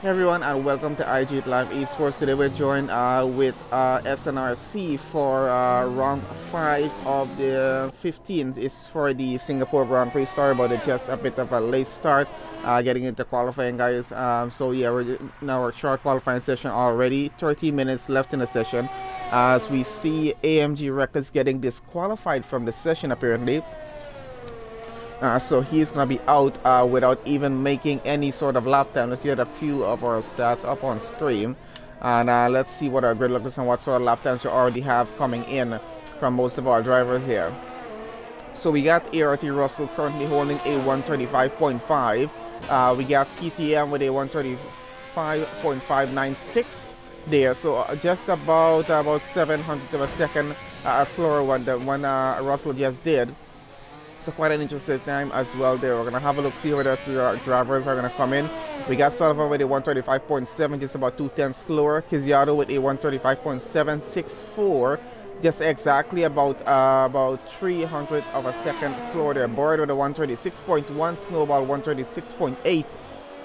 Everyone, and welcome to IG Live Esports. Today we're joined with SNRC for round 5 of the 15th. It's for the Singapore Grand Prix. Sorry about it, just a bit of a late start getting into qualifying, guys. So yeah, we're in our short qualifying session already. 30 minutes left in the session as we see AMG Records getting disqualified from the session apparently. So he's going to be out without even making any sort of lap time. Let's get a few of our stats up on screen. And let's see what our grid looks and what sort of lap times we already have coming in from most of our drivers here. So we got ART Russell currently holding a 135.5. We got PTM with a 135.596 there. So just about 700 of a second slower one than one Russell just did. So quite an interesting time as well there. We're going to have a look, see where the rest of the drivers are going to come in. We got Sullivan with a 135.7, just about 2/10 slower. Kiziato with a 135.764, just exactly about 300 of a second slower there. Boyd with a 136.1, Snowball 136.8,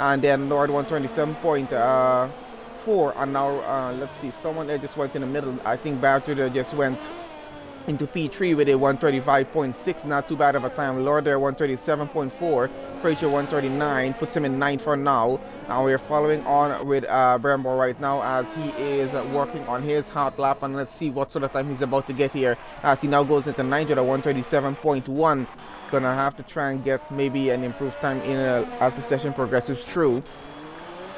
and then Lord 127.4. And now let's see, someone there just went in the middle. I think Badger just went into P3 with a 135.6, not too bad of a time. Lord there 137.4, Frazier 139, puts him in 9th for now. And we're following on with Brembo right now as he is working on his hot lap, and let's see what sort of time he's about to get here as he now goes into 9th with a 137.1. Gonna have to try and get maybe an improved time in as the session progresses through.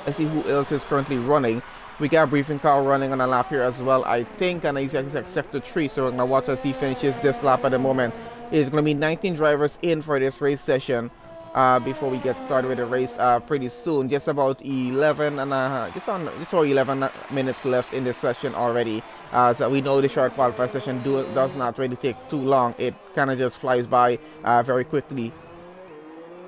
Let's see who else is currently running. We got Briefing Car running on a lap here as well, I think, and he's at sector 3, so we're going to watch as he finishes this lap at the moment. There's going to be 19 drivers in for this race session before we get started with the race pretty soon. Just about 11 and just over 11 minutes left in this session already. So we know the short qualifier session does not really take too long. It kind of just flies by very quickly.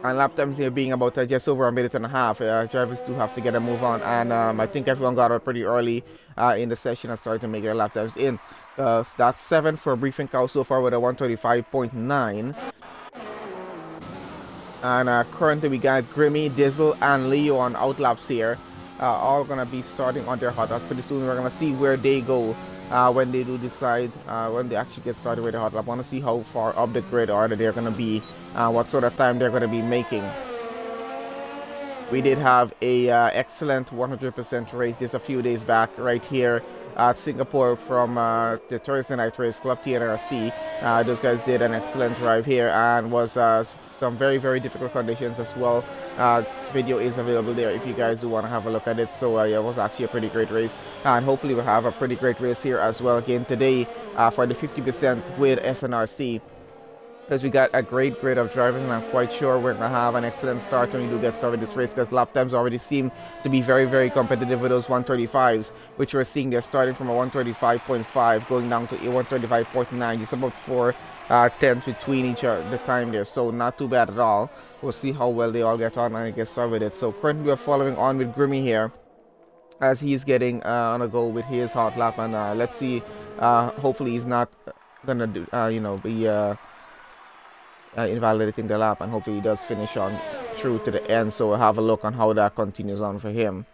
And lap times here being about just over a minute and a half. Drivers do have to get a move on, and I think everyone got out pretty early in the session and started to make their lap times in. That's 7 for Briefing Cow so far with a 135.9. And currently we got Grimmy, Dizzle, and Leo on outlaps here. All going to be starting on their hot lap pretty soon. We're going to see where they go when they do decide, when they actually get started with the hot lap. I want to see how far up the grid order they're going to be, what sort of time they're going to be making. We did have a excellent 100% race just a few days back right here at Singapore from the Thursday Night Race Club, SNRC. Those guys did an excellent drive here and was some very, very difficult conditions as well. Video is available there if you guys do want to have a look at it. So yeah, it was actually a pretty great race, and hopefully we'll have a pretty great race here as well again today for the 50% with SNRC. Because we got a great grid of drivers, and I'm quite sure we're going to have an excellent start when we do get started this race, because lap times already seem to be very, very competitive with those 135s, which we're seeing they're starting from a 135.5 going down to a 135.9, just about 4/10 between each the time there, so not too bad at all. We'll see how well they all get on and get started with it. So currently we're following on with Grimmy here as he's getting on a go with his hot lap, and let's see, hopefully he's not gonna do be invalidating the lap, and hopefully he does finish on through to the end. So we'll have a look on how that continues on for him.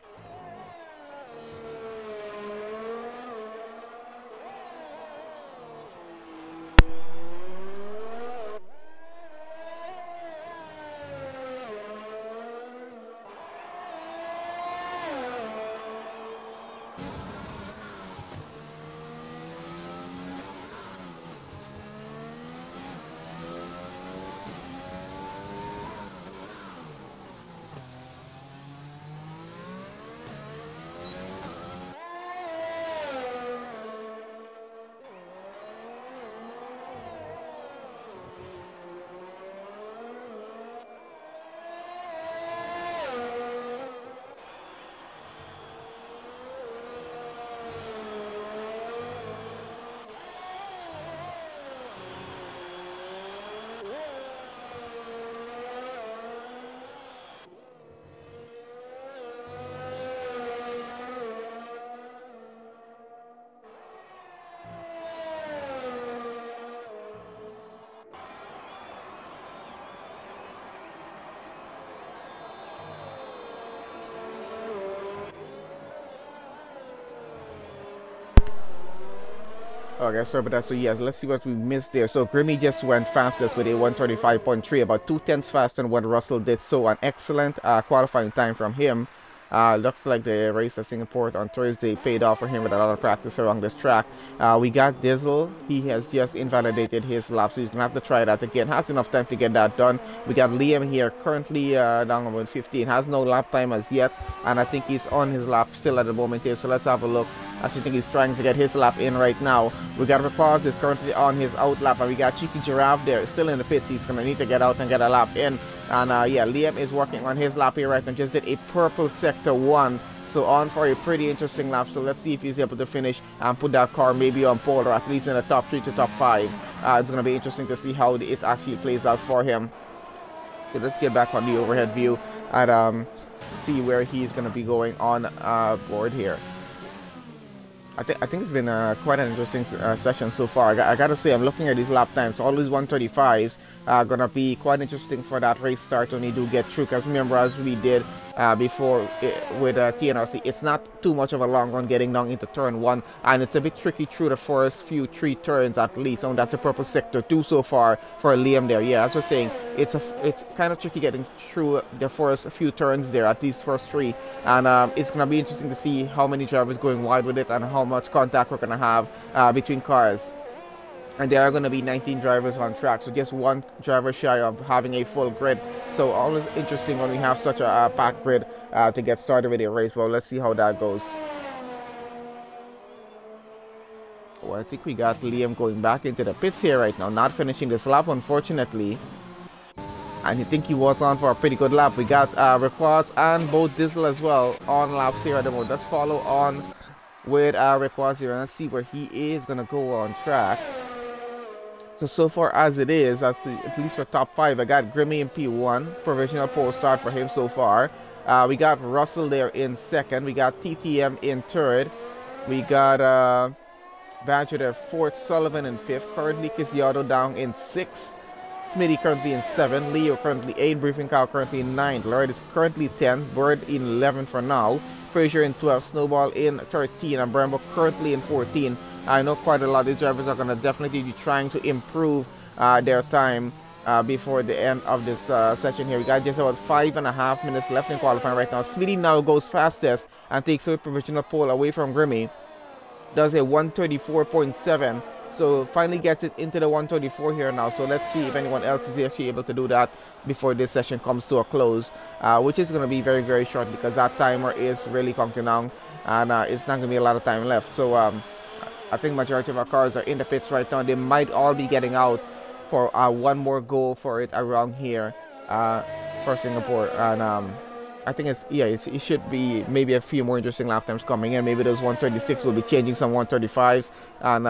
Okay, sorry about that. So yes, let's see what we missed there. So Grimmy just went fastest with a 135.3, about 2 tenths faster than what Russell did. So an excellent qualifying time from him. Looks like the race at Singapore on Thursday paid off for him with a lot of practice around this track. We got Dizzle. He has just invalidated his lap, so he's going to have to try that again. Has enough time to get that done. We got Liam here, currently down about 15. Has no lap time as yet, and I think he's on his lap still at the moment here. So let's have a look. I actually think he's trying to get his lap in right now. We got Rapaz is currently on his out lap, and we got Cheeky Giraffe there, still in the pits. He's going to need to get out and get a lap in. And yeah, Liam is working on his lap here right now. Just did a purple sector 1. So on for a pretty interesting lap. So let's see if he's able to finish and put that car maybe on pole or at least in the top 3 to top 5. It's going to be interesting to see how it actually plays out for him. So let's get back on the overhead view and see where he's going to be going on board here. I think it's been quite an interesting session so far. I gotta say, I'm looking at these lap times. All these 135s are gonna be quite interesting for that race start when you do get through. Because remember, as we did before with TNRC, it's not too much of a long run getting down into turn 1, and it's a bit tricky through the first few 3 turns at least. And that's a purple sector 2 so far for Liam there. Yeah, as we're saying, it's kind of tricky getting through the first few turns there, at least first 3, and it's gonna be interesting to see how many drivers going wide with it and how much contact we're gonna have between cars. And there are going to be 19 drivers on track, so just 1 driver shy of having a full grid. So always interesting when we have such a packed grid to get started with a race. Well, let's see how that goes. Well, I think we got Liam going back into the pits here right now, not finishing this lap, unfortunately. And I think he was on for a pretty good lap. We got Requaz and both Dizzle as well on laps here at the moment. Let's follow on with Requaz here and let's see where he is going to go on track. So far as it is, at least for top 5, I got Grimmy in P1, provisional pole start for him so far. We got Russell there in 2nd, we got TTM in 3rd, we got Badger there 4th, Sullivan in 5th, currently Kisiado down in 6th, Smitty currently in 7th, Leo currently 8th, Briefing Cow currently in 9th, Lloyd is currently 10th, Bird in 11th for now, Frazier in 12th, Snowball in 13th, and Brembo currently in 14th. I know quite a lot of these drivers are going to definitely be trying to improve their time before the end of this session here. We got just about 5.5 minutes left in qualifying right now. Smitty now goes fastest and takes away provisional pole away from Grimmy. Does a 134.7. So finally gets it into the 134 here now. So let's see if anyone else is actually able to do that before this session comes to a close, which is going to be very, very short because that timer is really counting down and it's not going to be a lot of time left. So I think majority of our cars are in the pits right now. They might all be getting out for one more go for it around here for Singapore. And I think it should be maybe a few more interesting lap times coming in. Maybe those 136 will be changing some 135s, and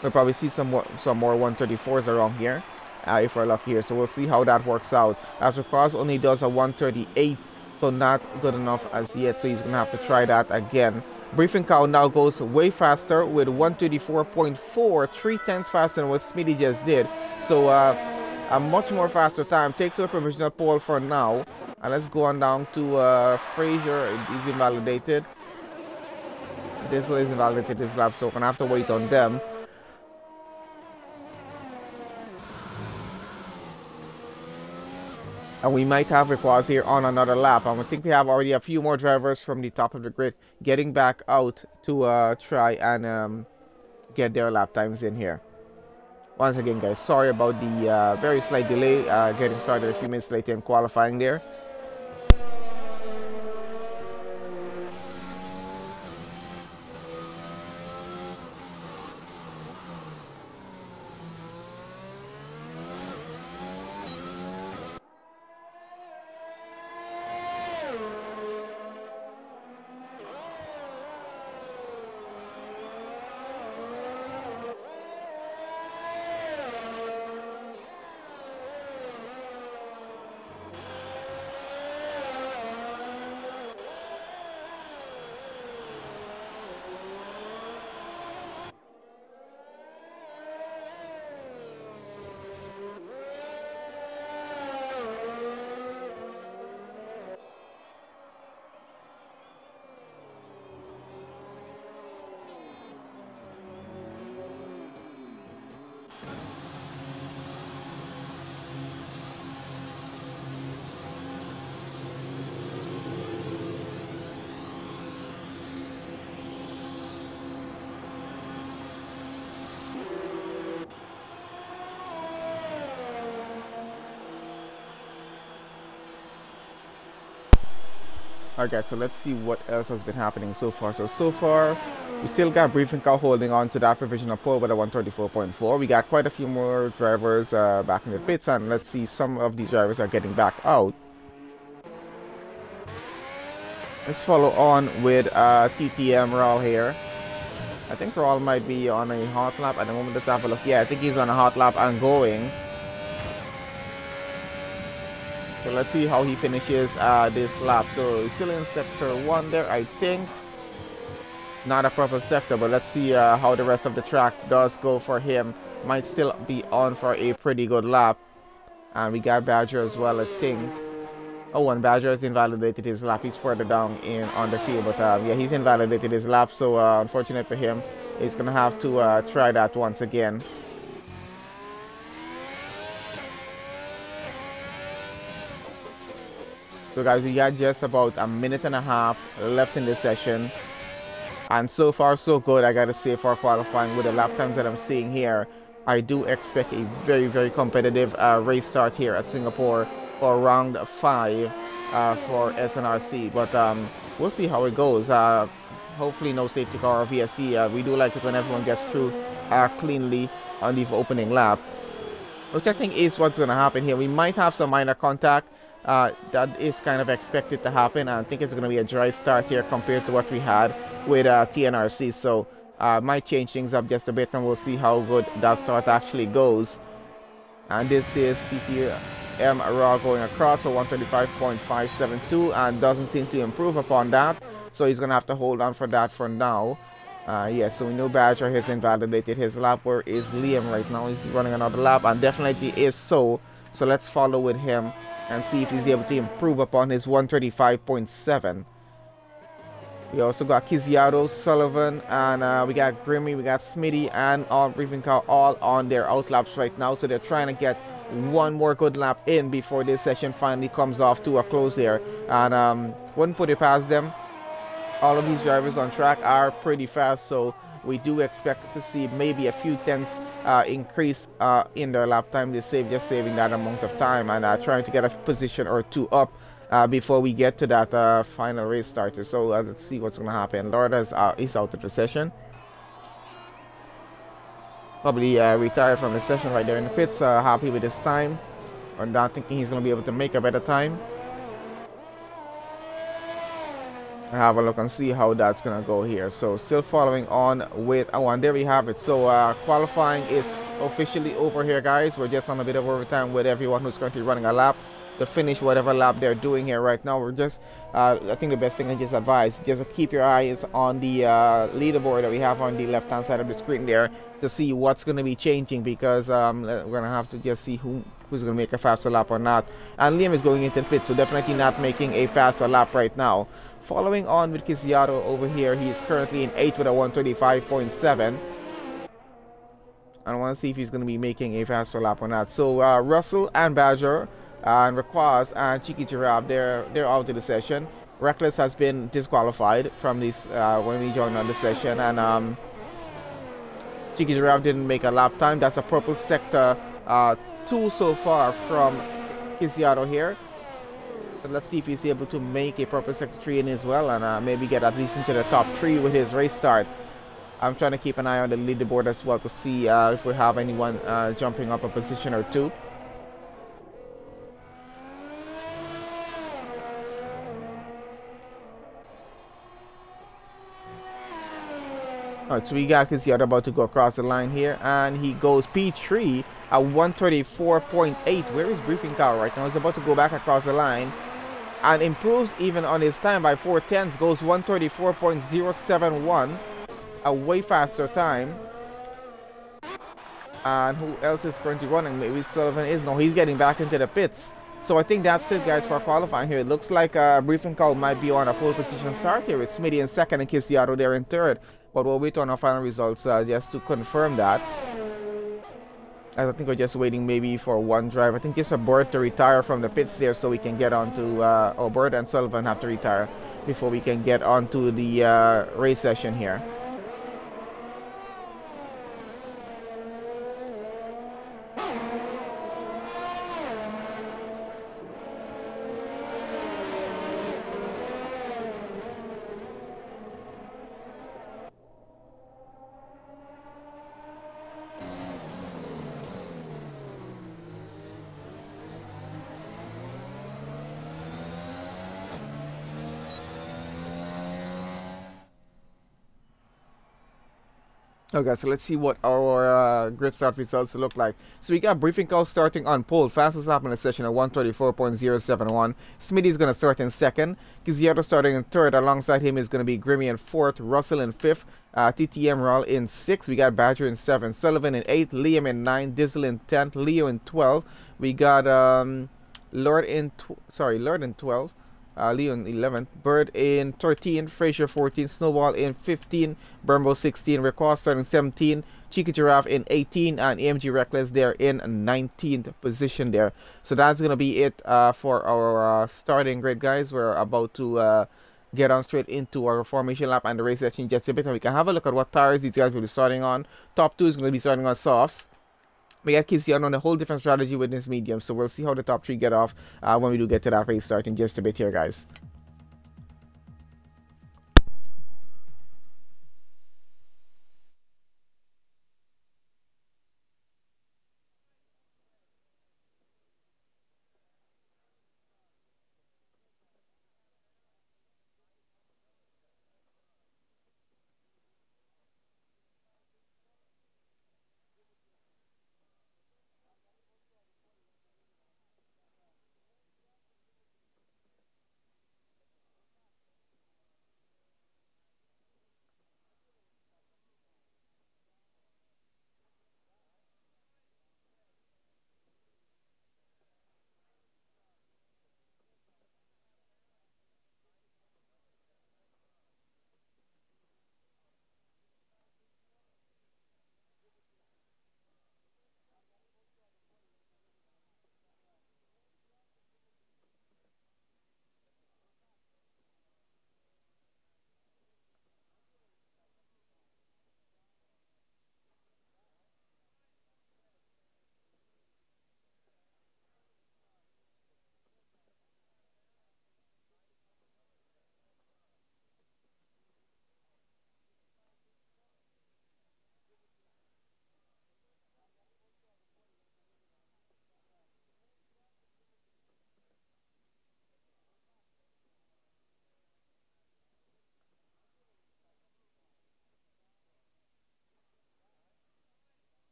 we'll probably see some more 134s around here if we're lucky here. So we'll see how that works out. As Cross only does a 138, so not good enough as yet. So he's gonna have to try that again. Briefing Cow now goes way faster with 124.4, 3 tenths faster than what Smitty just did. So a much more faster time. Takes a provisional pole for now. And let's go on down to Frazier. He's invalidated. Dizzle is invalidated this lap, so we're gonna have to wait on them. And we might have Requaz here on another lap. I think we have already a few more drivers from the top of the grid getting back out to try and get their lap times in here. Once again, guys, sorry about the very slight delay getting started a few minutes later in qualifying there. Okay, so let's see what else has been happening so far. So far, we still got Briefing Car holding on to that provisional pole with a 134.4. We got quite a few more drivers back in the pits, and let's see, some of these drivers are getting back out. Let's follow on with TTM Raul here. I think Raul might be on a hot lap at the moment. Let's have a look. Yeah, I think he's on a hot lap and going. So let's see how he finishes this lap. So he's still in sector 1 there, I think. Not a proper sector, but let's see how the rest of the track does go for him. Might still be on for a pretty good lap. And we got Badger as well, I think. Oh, and Badger has invalidated his lap. He's further down on the field, but yeah, he's invalidated his lap. So unfortunate for him, he's gonna have to try that once again. So guys, we got just about a minute and a half left in this session. And so far so good, I gotta say, for qualifying. With the lap times that I'm seeing here, I do expect a very, very competitive race start here at Singapore for round 5 for SNRC. But we'll see how it goes. Hopefully no safety car or VSC. We do like it when everyone gets through cleanly on the opening lap, which I think is what's going to happen here. We might have some minor contact. That is kind of expected to happen. I think it's going to be a dry start here compared to what we had with TNRC. So might change things up just a bit, and we'll see how good that start actually goes. And this is TTM Raw going across for 135.572 and doesn't seem to improve upon that. So he's going to have to hold on for that for now. Yeah, so we know Badger has invalidated his lap. Where is Liam right now? He's running another lap, and definitely is so. So let's follow with him and see if he's able to improve upon his 135.7. We also got Kiziato, Sullivan, and we got Grimmy, we got Smitty, and all Briefing Car all on their out laps right now. So they're trying to get one more good lap in before this session finally comes off to a close here. And wouldn't put it past them. All of these drivers on track are pretty fast, so we do expect to see maybe a few tenths increase in their lap time. They just saving that amount of time and trying to get a position or two up before we get to that final race starter. So let's see what's going to happen. Lord is out of the session. Probably retired from the session right there in the pits. Happy with his time. Or not thinking he's going to be able to make a better time. Have a look and see how that's gonna go here. So still following on with and there we have it. So qualifying is officially over here, guys. We're just on a bit of overtime with everyone who's currently running a lap to finish whatever lap they're doing here right now. We're just I think the best thing I just advise, just keep your eyes on the leaderboard that we have on the left hand side of the screen there to see what's going to be changing, because we're going to have to just see who's going to make a faster lap or not. And Liam is going into the pit, so definitely not making a faster lap right now. Following on with Kiziato over here, he is currently in 8th with a 135.7. I want to see if he's going to be making a faster lap or not. So Russell and Badger and Raquaz and Cheeky Giraffe, they're out of the session. Reckless has been disqualified from this when we joined on the session, and Cheeky Giraffe didn't make a lap time. That's a purple sector 2 so far from Kiziato here. So let's see if he's able to make a purple sector 3 in as well, and maybe get at least into the top 3 with his race start. I'm trying to keep an eye on the leaderboard as well to see if we have anyone jumping up a position or two. Alright, so we got Kiziato about to go across the line here, and he goes P3 at 134.8. Where is Briefing Car right now? He's about to go back across the line and improves even on his time by 4 tenths, goes 134.071, a way faster time. And who else is currently running? Maybe Sullivan is. No, he's getting back into the pits. So I think that's it, guys, for qualifying here. It looks like Briefing Car might be on a pole position start here with Smitty in second and Kiziato there in third. But we'll wait on our final results just to confirm that. As I think we're just waiting maybe for one driver. I think it's a Bird to retire from the pits there so we can get on to... Bird and Sullivan have to retire before we can get on to the race session here. Okay, so let's see what our grid start results look like. So we got Briefing Cow starting on pole, fastest lap in the session at 134.071. Smitty's going to start in second. Kiziato starting in third. Alongside him is going to be Grimmy in fourth, Russell in fifth, TTM Rawl in sixth. We got Badger in seventh, Sullivan in eighth, Liam in ninth, Dizzle in 10th, Leo in 12th. We got Lord in 12th. Leon 11th, Bird in 13th, Fraser 14th, Snowball in 15th, Brembo 16th, Request starting 17th, Chica Giraffe in 18th, and AMG Reckless there in 19th position there. So that's going to be it for our starting grid, guys. We're about to get on straight into our formation lap and the race session just a bit, and we can have a look at what tires these guys will be starting on. Top 2 is going to be starting on softs. We got Kisian on a whole different strategy with this medium, so we'll see how the top 3 get off when we do get to that race start in just a bit here, guys.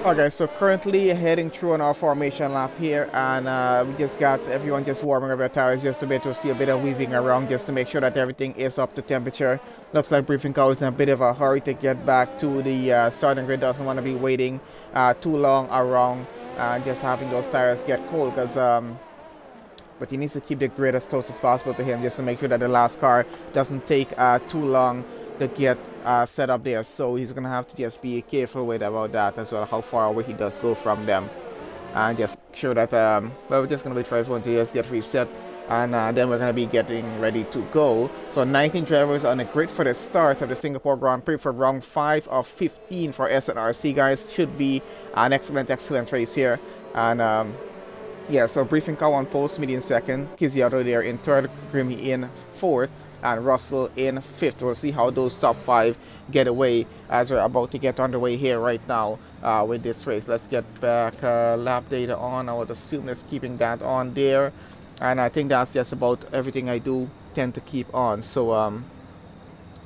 Okay, so currently heading through on our formation lap here, and we just got everyone just warming up their tires just a bit to see a bit of weaving around just to make sure that everything is up to temperature. Looks like Briefing Cow is in a bit of a hurry to get back to the starting grid, doesn't want to be waiting too long around, just having those tires get cold, because but he needs to keep the grid as close as possible to him just to make sure that the last car doesn't take too long to get set up there. So he's gonna have to just be careful with about that as well, how far away he does go from them, and just sure that well, we're just gonna wait for everyone to just get reset, and then we're gonna be getting ready to go. So 19 drivers on the grid for the start of the Singapore Grand Prix for round 5 of 15 for SNRC, guys. Should be an excellent race here. And yeah, so Briefing Cow on pole, Smitty in second, Kiziato there in third, Grimmy in fourth, and Russell in fifth. We'll see how those top 5 get away as we're about to get underway here right now with this race. Let's get back lap data on. I would assume that's keeping that on there, and I think that's just about everything I do tend to keep on. So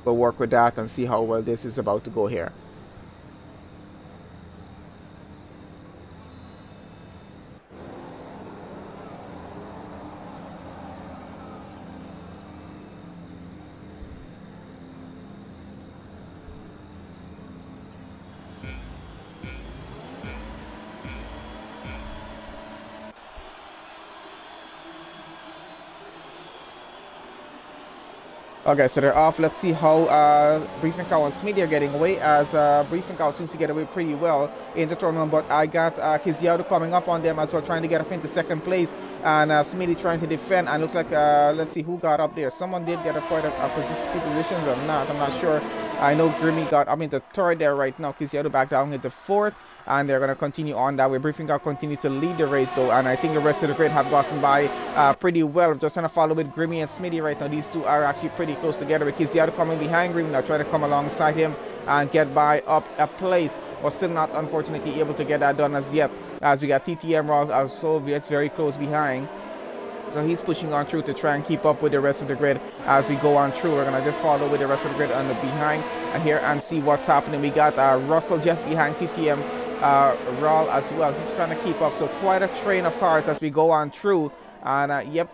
we'll work with that and see how well this is about to go here. Okay, so they're off. Let's see how Briefing Cow and Smitty are getting away, as Briefing Cow seems to get away pretty well in the tournament, but I got Kiziato coming up on them as well, trying to get up into second place, and Smitty trying to defend, and looks like, let's see who got up there. Someone did get up quite a few positions or not, I'm not sure. I know Grimmy got up into third there right now, Kiziato back down into fourth, and they're going to continue on that way. Briefing Cow continues to lead the race though, and I think the rest of the grid have gotten by pretty well. Just trying to follow with Grimmy and Smitty right now. These two are actually pretty close together, with Kiziato coming behind Grimmy now, trying to come alongside him and get by up a place, but still not unfortunately able to get that done as yet, as we got TTM Ross also very close behind. So he's pushing on through to try and keep up with the rest of the grid as we go on through. We're going to just follow with the rest of the grid on the behind and here and see what's happening. We got Russell just behind TTM Rawl as well. He's trying to keep up. So quite a train of cars as we go on through. And yep,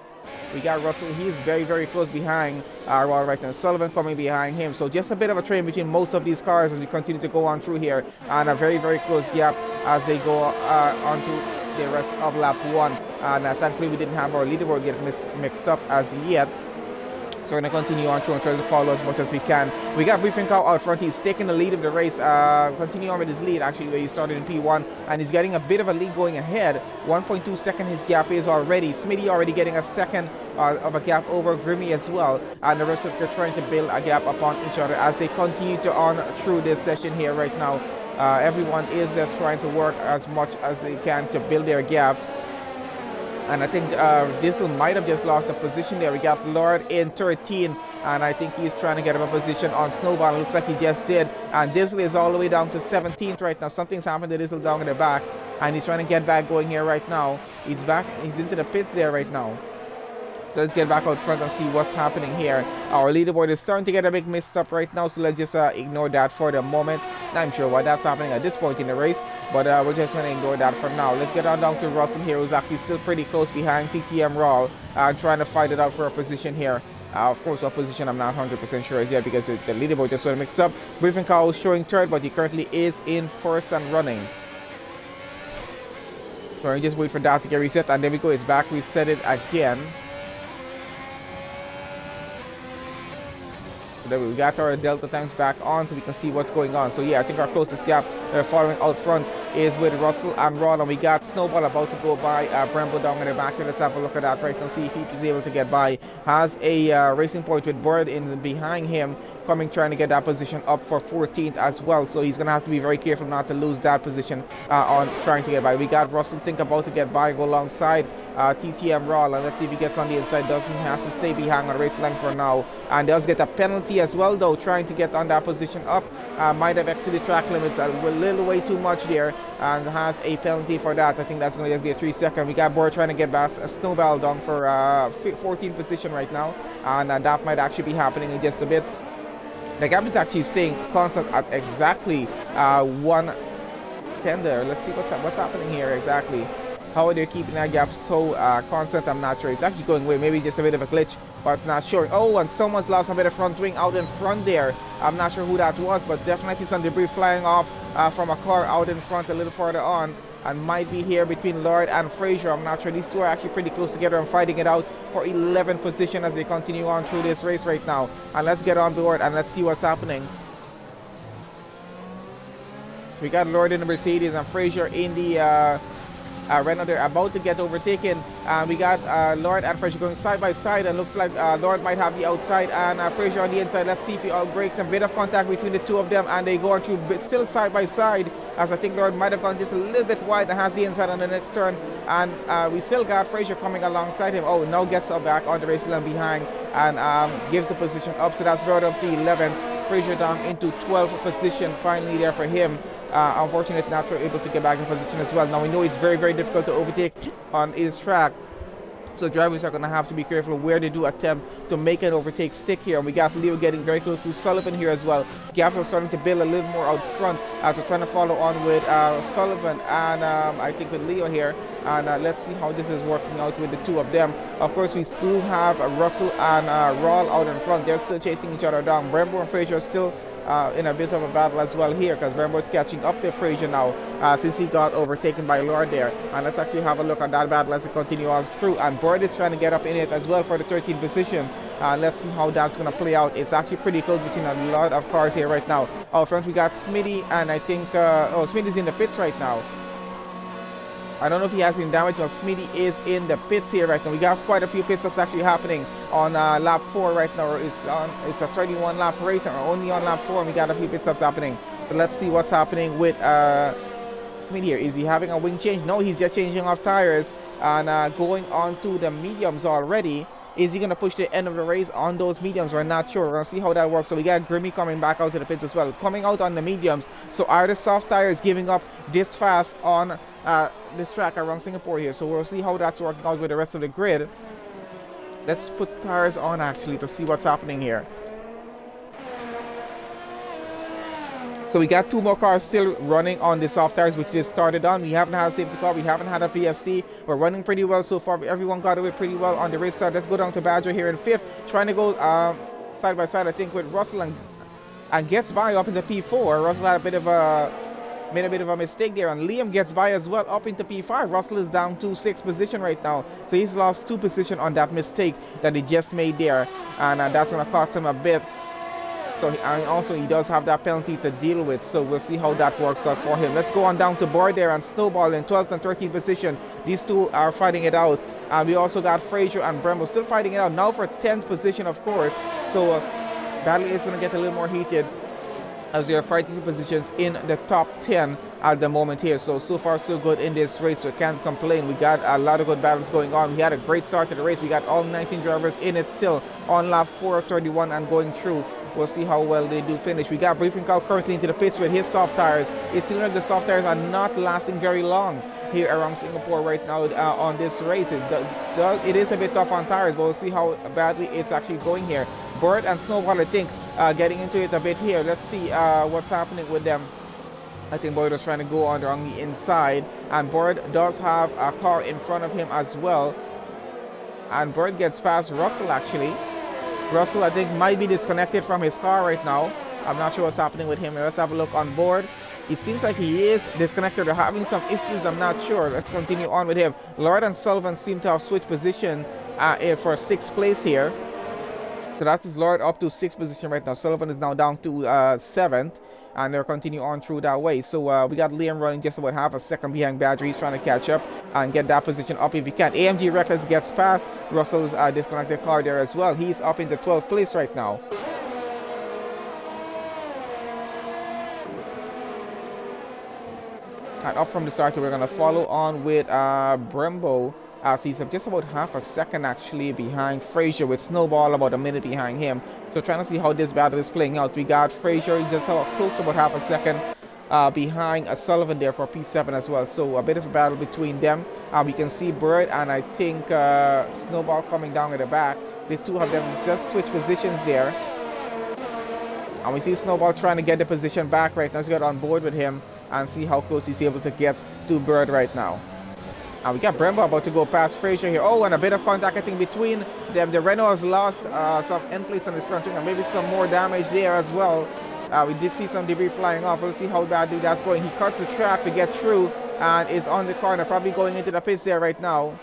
we got Russell. He's very close behind Rawl right now. Sullivan coming behind him. So just a bit of a train between most of these cars as we continue to go on through here. And a very close gap as they go onto the rest of lap 1, and thankfully we didn't have our leaderboard get mixed up as yet. So we're going to continue on through and try to follow as much as we can. We got Briefing Cow out front. He's taking the lead of the race. Continue on with his lead, actually, where he started in P1. And he's getting a bit of a lead going ahead. 1.2 second his gap is already. Smitty already getting a second of a gap over Grimmy as well. And the rest of them are trying to build a gap upon each other as they continue to on through this session here right now. Everyone is just trying to work as much as they can to build their gaps. And I think Diesel might have just lost a position there. We got Lord in 13, and I think he's trying to get him a position on Snowball. It looks like he just did. And Diesel is all the way down to 17th right now. Something's happened to Diesel down in the back, and he's trying to get back going here right now. He's back. He's into the pits there right now. So let's get back out front and see what's happening here. Our leaderboard is starting to get a bit mixed up right now, so let's just ignore that for the moment. Not I'm sure why that's happening at this point in the race, but we're just going to ignore that for now. Let's get on down to Russell here, who's actually still pretty close behind TTM Rawl, trying to fight it out for a position here. Of course, what position I'm not 100% sure is yet, because the leaderboard just went mixed up. Briefing Cow is showing third, but he currently is in first and running. So we just wait for that to get reset, and there we go. It's back. We set it again. So there we got our delta times back on so we can see what's going on. So yeah, I think our closest gap following out front is with Russell and Rawl, and we got Snowball about to go by Brembo down in the back here. Let's have a look at that right now, see if he is able to get by. Has a racing point with Bird in behind him, trying to get that position up for 14th as well. So he's going to have to be very careful not to lose that position on trying to get by. We got Russell about to get by, go alongside TTM Rawl, and let's see if he gets on the inside. Doesn't, has to stay behind on race line for now, and does get a penalty as well though, trying to get on that position up. Might have exceeded track limits a little way too much there, and has a penalty for that. I think that's going to just be a 3-second. We got Board trying to get back a Snowball down for 14th position right now, and that might actually be happening in just a bit. The gap is actually staying constant at exactly 1 contender. Let's see what's happening here exactly. How are they keeping that gap so constant? I'm not sure. It's actually going away. Maybe just a bit of a glitch, but it's not sure. Oh, and someone's lost a bit of front wing out in front there. I'm not sure who that was, but definitely some debris flying off from a car out in front a little further on, and might be here between Lord and Frazier. I'm not sure. These two are actually pretty close together and fighting it out for 11th position as they continue on through this race right now. And let's get on board and let's see what's happening. We got Lord in the Mercedes and Frazier in the Renault. They're about to get overtaken. We got Lord and Frazier going side by side, and looks like Lord might have the outside and Frazier on the inside. Let's see if he all breaks. A bit of contact between the two of them, and they go on through still side by side, as I think Lord might have gone just a little bit wide and has the inside on the next turn. And we still got Frazier coming alongside him. Oh, now gets back on the race lane behind and gives the position up. So that's Lord up to 11th. Frazier down into 12th position finally there for him. Unfortunately, not able to get back in position as well. Now we know it's very, very difficult to overtake on his track, so drivers are going to have to be careful where they do attempt to make an overtake stick here. And we got Leo getting very close to Sullivan here as well. Gaps are starting to build a little more out front as we're trying to follow on with Sullivan and I think with Leo here. And let's see how this is working out with the two of them. Of course, we still have Russell and Rawl out in front. They're still chasing each other down. Brembo and Frazier are still in a bit of a battle as well here, because Brembo's catching up to Frazier now since he got overtaken by Lord there. And let's actually have a look at that battle as it continues on through. And Bird is trying to get up in it as well for the 13th position. Let's see how that's going to play out. It's actually pretty close between a lot of cars here right now. Out front we got Smitty, and I think Smitty's in the pits right now. I don't know if he has any damage, but Smitty is in the pits here right now. We got quite a few pit stops actually happening on lap 4 right now. It's a 31 lap race, and we're only on lap 4, and we got a few pit stops happening. So let's see what's happening with Smitty here. Is he having a wing change? No, he's just changing off tires and going on to the mediums already. Is he going to push the end of the race on those mediums? We're not sure. We're going to see how that works. So we got Grimmy coming back out to the pits as well, coming out on the mediums. So are the soft tires giving up this fast on this track around Singapore here? So we'll see how that's working out with the rest of the grid. Let's put tires on actually to see what's happening here. So we got two more cars still running on the soft tires, which just started on. We haven't had a safety car. We haven't had a VSC. We're running pretty well so far. Everyone got away pretty well on the race start. Let's go down to Badger here in 5th. Trying to go side by side, I think, with Russell and gets by up into P4. Russell had made a bit of a mistake there, and Liam gets by as well up into P5. Russell is down to 6th position right now. So he's lost 2 positions on that mistake that he just made there. And that's going to cost him a bit. So and also he does have that penalty to deal with, so we'll see how that works out for him. Let's go on down to Boyd there and Snowball in 12th and 13th position. These two are fighting it out. We also got Frazier and Brembo still fighting it out now for 10th position, of course. So battle is going to get a little more heated as they are fighting positions in the top 10 at the moment here. So far so good in this race, so can't complain. We got a lot of good battles going on. We had a great start to the race. We got all 19 drivers in it still on lap 4:31 and going through. We'll see how well they do finish. We got Briefing Cow currently into the pits with his soft tires. It seems like the soft tires are not lasting very long here around Singapore right now on this race. It is a bit tough on tires, but we'll see how badly it's actually going here. Bird and Snowball, I think, getting into it a bit here. Let's see what's happening with them. I think Bird was trying to go on the inside, and Bird does have a car in front of him as well. And Bird gets past Russell actually. Russell, I think, might be disconnected from his car right now. I'm not sure what's happening with him. Let's have a look on board. It seems like he is disconnected or having some issues. I'm not sure. Let's continue on with him. Lord and Sullivan seem to have switched position for 6th place here. So that is Lord up to 6th position right now. Sullivan is now down to 7th. And they'll continue on through that way. So we got Liam running just about half a second behind Badger. He's trying to catch up and get that position up if he can. AMG Reckless gets past Russell's disconnected car there as well. He's up into 12th place right now. And up from the start, we're going to follow on with Brembo. He's just about half a second actually behind Frazier, with Snowball about a minute behind him. So trying to see how this battle is playing out. We got Frazier just close to about half a second behind Sullivan there for P7 as well. So a bit of a battle between them. We can see Bird and I think Snowball coming down at the back. The two of them just switch positions there. And we see Snowball trying to get the position back right now. Let's get on board with him. and see how close he's able to get to Bird right now. And we got Brembo about to go past Frazier here. Oh, and a bit of contact, I think, between them. The Renault has lost some end plates on his front wing, and maybe some more damage there as well. We did see some debris flying off. We'll see how badly that's going. He cuts the track to get through and is on the corner, probably going into the pits there right now.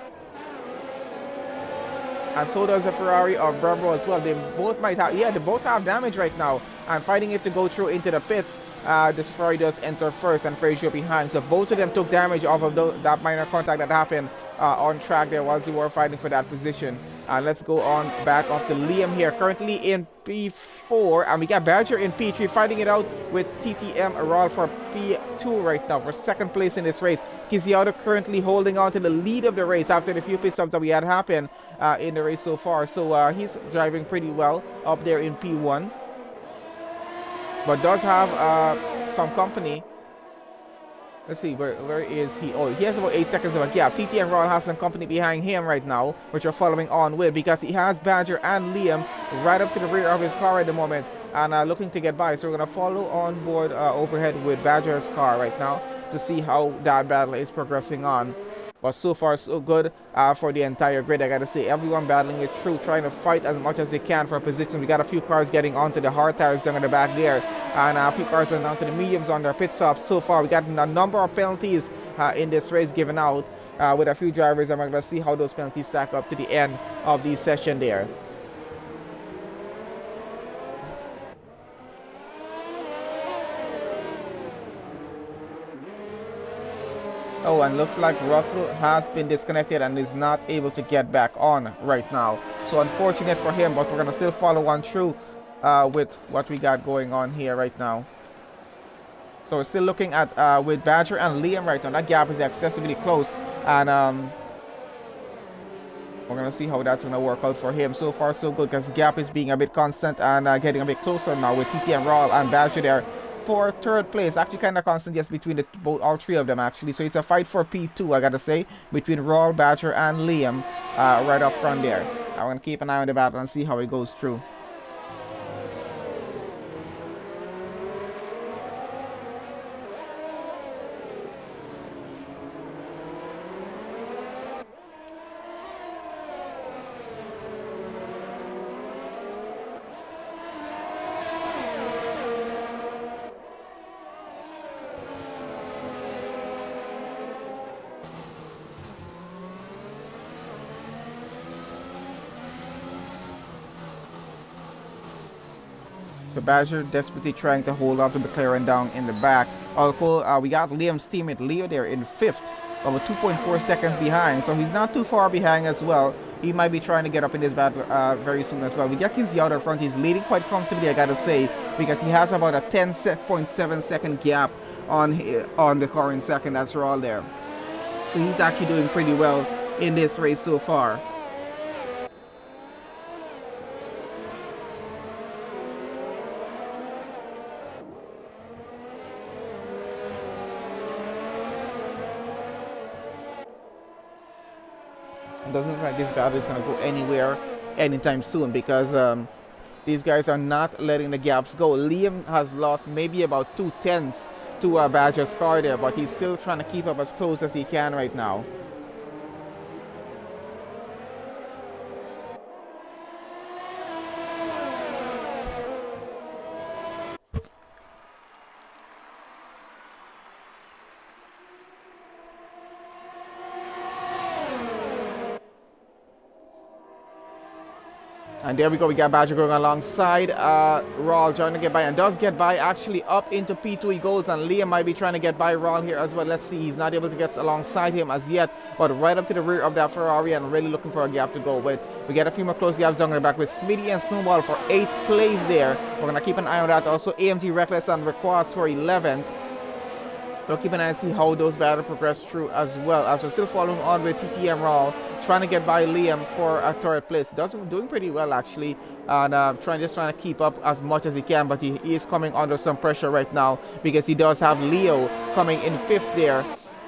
And so does the Ferrari of Brembo as well. They both might have, yeah, they both have damage right now and fighting it to go through into the pits. This Ferrari does enter first and Frazier behind. So both of them took damage off of that minor contact that happened on track there whilst they were fighting for that position. Let's go on back off to Liam here, currently in P4, and we got Badger in P3 fighting it out with TTM Aral for P2 right now for second place in this race. Kiziato currently holding on to the lead of the race after the few pit stops that we had happen in the race so far. So he's driving pretty well up there in P1, but does have some company. Let's see, where is he? Oh, he has about 8 seconds of a gap. TT and Raul have some company behind him right now, which are following on with, because he has Badger and Liam right up to the rear of his car at the moment and looking to get by. So we're going to follow on board overhead with Badger's car right now to see how that battle is progressing on. But so far, so good for the entire grid. I got to say, everyone battling it through, trying to fight as much as they can for a position. We got a few cars getting onto the hard tires down in the back there, and a few cars went onto the mediums on their pit stops. So far, we got a number of penalties in this race given out with a few drivers, and we're going to see how those penalties stack up to the end of the session there. Oh, and looks like Russell has been disconnected and is not able to get back on right now. So unfortunate for him, but we're going to still follow on through with what we got going on here right now. So we're still looking at with Badger and Liam right now. That gap is excessively close, and we're going to see how that's going to work out for him. So far so good, because the gap is being a bit constant and getting a bit closer now with TT and Raul and Badger there for third place. Actually kind of constant just between all three of them actually. So it's a fight for P2, I gotta say, between Raul, Badger and Liam right up front there. I'm gonna keep an eye on the battle and see how it goes through. So Badger desperately trying to hold off the McLaren down in the back. Also, we got Liam's teammate Leo there in 5th, about 2.4 seconds behind. So he's not too far behind as well. He might be trying to get up in this battle very soon as well. We got Kiziato out front. He's leading quite comfortably, I gotta say, because he has about a 10.7 second gap on the car in second. That's all there. So he's actually doing pretty well in this race so far. Doesn't look like this battle is going to go anywhere anytime soon, because these guys are not letting the gaps go. Liam has lost maybe about 2/10 to Badger's car there, but he's still trying to keep up as close as he can right now. And there we go, we got Badger going alongside Raul, trying to get by, and does get by actually up into P2 he goes, and Liam might be trying to get by Raul here as well. Let's see, he's not able to get alongside him as yet, but right up to the rear of that Ferrari and really looking for a gap to go with. We get a few more close gaps down in the back with Smitty and Snowball for 8th place there. We're going to keep an eye on that. Also AMG Reckless and Requas for 11th. So keep an eye and see how those battles progress through as well, as we're still following on with TTM Raul, trying to get by Liam for a third place. Doing pretty well actually, and just trying to keep up as much as he can, but he is coming under some pressure right now, because he does have Leo coming in 5th there.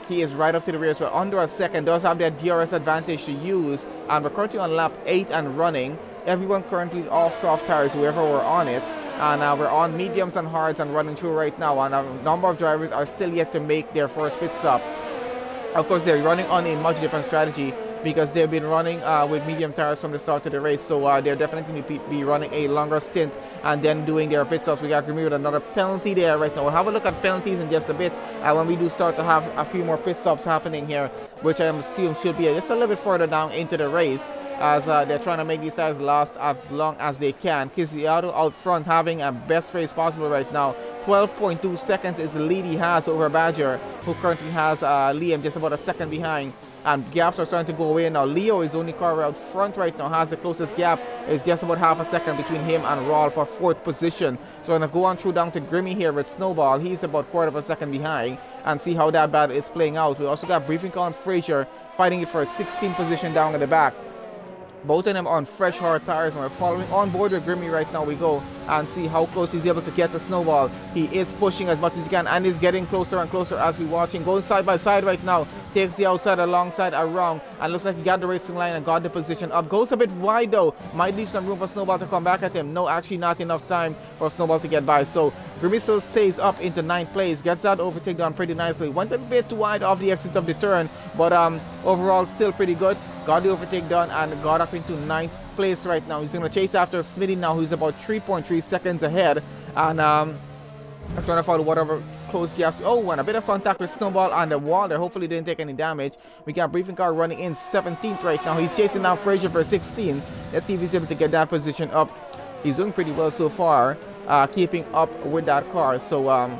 He is right up to the rear, so under a second, does have that DRS advantage to use, and we're currently on lap 8 and running. Everyone currently off soft tires, whoever were on it, And we're on mediums and hards and running through right now, and a number of drivers are still yet to make their first pit stop. Of course, they're running on a much different strategy because they've been running with medium tires from the start of the race, so they're definitely going to be running a longer stint and then doing their pit stops. We got Grimmy with another penalty there right now. We'll have a look at penalties in just a bit when we do start to have a few more pit stops happening here, which I assume should be just a little bit further down into the race, as they're trying to make these tires last as long as they can. Kisiato out front having a best race possible right now. 12.2 seconds is the lead he has over Badger, who currently has Liam just about a second behind. And gaps are starting to go away now. Leo is the only car out front right now, has the closest gap. It's just about half a second between him and Rawl for 4th position. So we're going to go on through down to Grimmy here with Snowball. He's about quarter of a second behind, and see how that battle is playing out. We also got Briefing Car and Frazier fighting it for a 16th position down at the back. Both of them are on fresh hard tires, and we're following on board with Grimmy right now. We go and see how close he's able to get the Snowball. He is pushing as much as he can and is getting closer and closer as we watch him. Going side by side right now. Takes the outside alongside around, and looks like he got the racing line and got the position up. Goes a bit wide though. Might leave some room for Snowball to come back at him. No, actually not enough time for Snowball to get by. So Grimmy still stays up into 9th place. Gets that overtake done pretty nicely. Went a bit too wide off the exit of the turn, but overall still pretty good. Got the overtake done and got up into 9th place right now. He's going to chase after Smitty now, who's about 3.3 seconds ahead. And I'm trying to follow whatever close gaps. Oh, and a bit of contact with Snowball on the wall there. Hopefully didn't take any damage. We got Briefing Car running in 17th right now. He's chasing down Frazier for 16. Let's see if he's able to get that position up. He's doing pretty well so far, keeping up with that car. So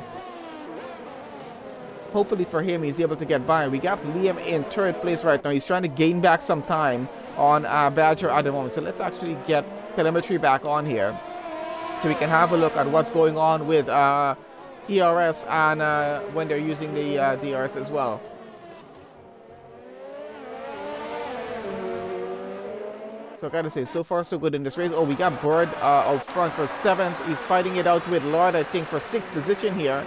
hopefully for him, he's able to get by. We got Liam in 3rd place right now. He's trying to gain back some time on Badger at the moment. So let's actually get telemetry back on here, so we can have a look at what's going on with ERS and when they're using the DRS as well. So I gotta say, so far so good in this race. Oh, we got Bird out front for 7th. He's fighting it out with Lord, I think, for 6th position here.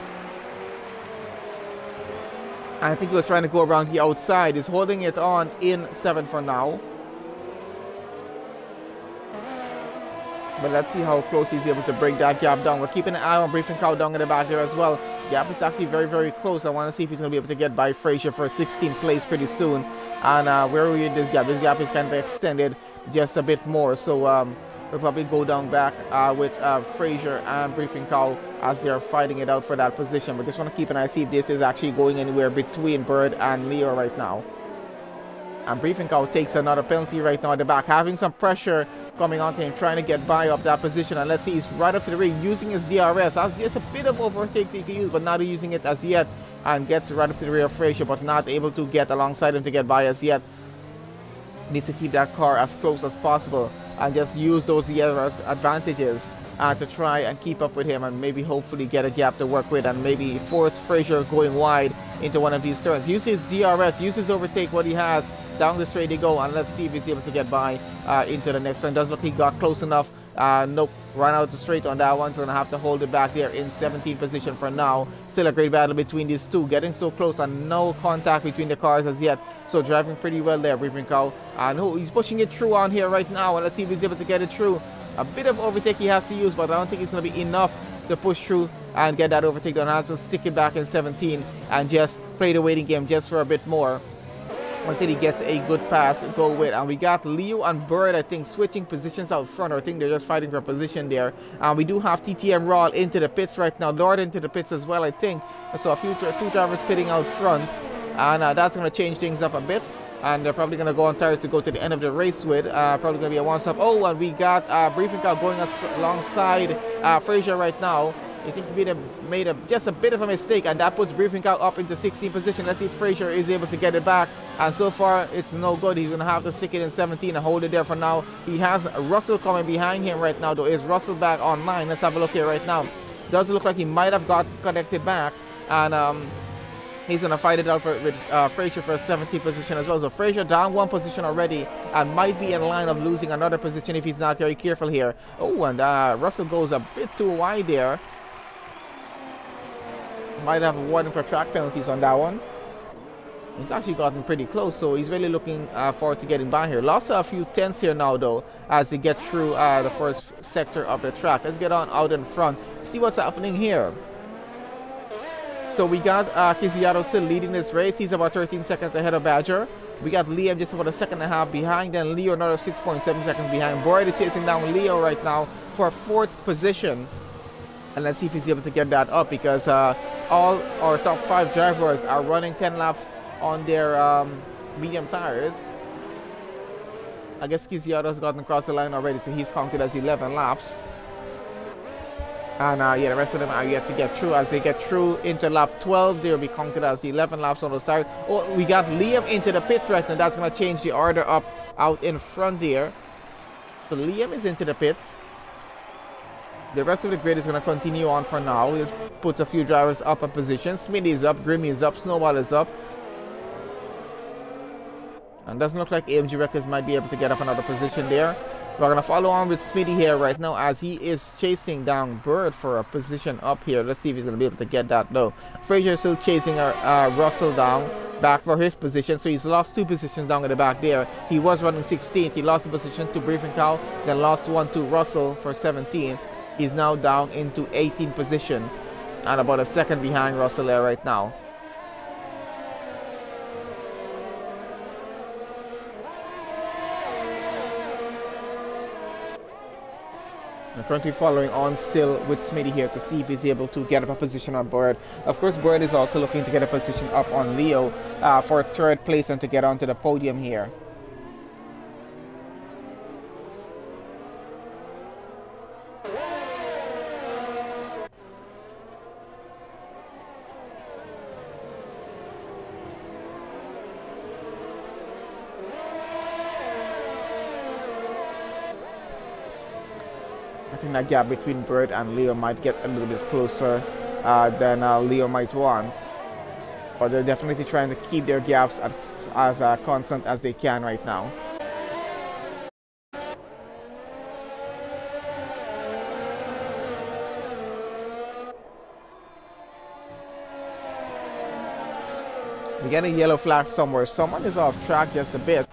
I think he was trying to go around the outside. He's holding it on in 7th for now. But let's see how close he's able to break that gap down. We're keeping an eye on Briefing Cow down in the back there as well. Gap is actually very, very close. I want to see if he's going to be able to get by Frazier for 16th place pretty soon. And where are we in this gap? This gap is kind of extended just a bit more. So we'll probably go down back with Frazier and Briefing Cow as they're fighting it out for that position. But just want to keep an eye, see if this is actually going anywhere between Bird and Leo right now. And Briefing Cow takes another penalty right now at the back, having some pressure coming onto him, trying to get by up that position. And let's see, he's right up to the ring using his DRS. That's just a bit of overtake he can use, but not using it as yet, and gets right up to the rear of Frazier, but not able to get alongside him to get by as yet. Needs to keep that car as close as possible and just use those DRS advantages to try and keep up with him, and maybe hopefully get a gap to work with, and maybe force Frazier going wide into one of these turns. Use his DRS, use his overtake, what he has. Down the straight they go, and let's see if he's able to get by into the next turn. Doesn't look like he got close enough. Nope, ran out the straight on that one, so gonna have to hold it back there in 17th position for now. Still a great battle between these two, getting so close and no contact between the cars as yet. So driving pretty well there, Briefing Cow. And he's pushing it through on here right now, and let's see if he's able to get it through. A bit of overtake he has to use, but I don't think it's gonna be enough to push through and get that overtake done. Has to stick it back in 17 and just play the waiting game just for a bit more until he gets a good pass to go with. And we got Leo and Bird, I think, switching positions out front, or I think they're just fighting for a position there. And we do have TTM Raw into the pits right now, Lord into the pits as well, I think. So two drivers pitting out front, and that's going to change things up a bit. And they're probably going to go on tires to go to the end of the race with. Probably going to be a one-stop. Oh, and we got Briefing Cow going alongside Frazier right now. I think he made just a bit of a mistake, and that puts Briefing Cow up into 16th position. Let's see if Frazier is able to get it back. And so far, it's no good. He's going to have to stick it in 17 and hold it there for now. He has Russell coming behind him right now, though. Is Russell back online? Let's have a look here right now. Does look like he might have got connected back. And he's going to fight it out with Frazier for a 17th position as well. So Frazier down one position already and might be in line of losing another position if he's not very careful here. Oh, and Russell goes a bit too wide there. Might have a warning for track penalties on that one. He's actually gotten pretty close, so he's really looking forward to getting by here. Lost a few tenths here now, though, as they get through the first sector of the track. Let's get on out in front, see what's happening here. So we got Kiziato still leading this race. He's about 13 seconds ahead of Badger. We got Liam just about a second and a half behind, then Leo another 6.7 seconds behind. Boyd is chasing down Leo right now for 4th position. And let's see if he's able to get that up, because all our top 5 drivers are running 10 laps on their medium tires. I guess Kiziato's gotten across the line already, so he's counted as 11 laps. And yeah, the rest of them are yet to get through. As they get through into lap 12, they'll be counted as the 11 laps on the start. Oh, we got Liam into the pits right now. That's going to change the order up out in front there. So Liam is into the pits. The rest of the grid is going to continue on for now. It puts a few drivers up in position. Smitty is up, Grimmy is up, Snowball is up. And doesn't look like AMG Records might be able to get up another position there. We're going to follow on with Smitty here right now, as he is chasing down Bird for a position up here. Let's see if he's going to be able to get that though. Frazier is still chasing Russell down back for his position, so he's lost 2 positions down at the back there. He was running 16th. He lost the position to Briefing Cow, then lost one to Russell for 17th. He's now down into 18th position and about a second behind Russell there right now. I'm currently following on still with Smitty here to see if he's able to get up a position on Bird. Of course, Bird is also looking to get a position up on Leo for 3rd place and to get onto the podium here. I think that gap between Bird and Leo might get a little bit closer than Leo might want. But they're definitely trying to keep their gaps as constant as they can right now. We get a yellow flag somewhere. Someone is off track just a bit,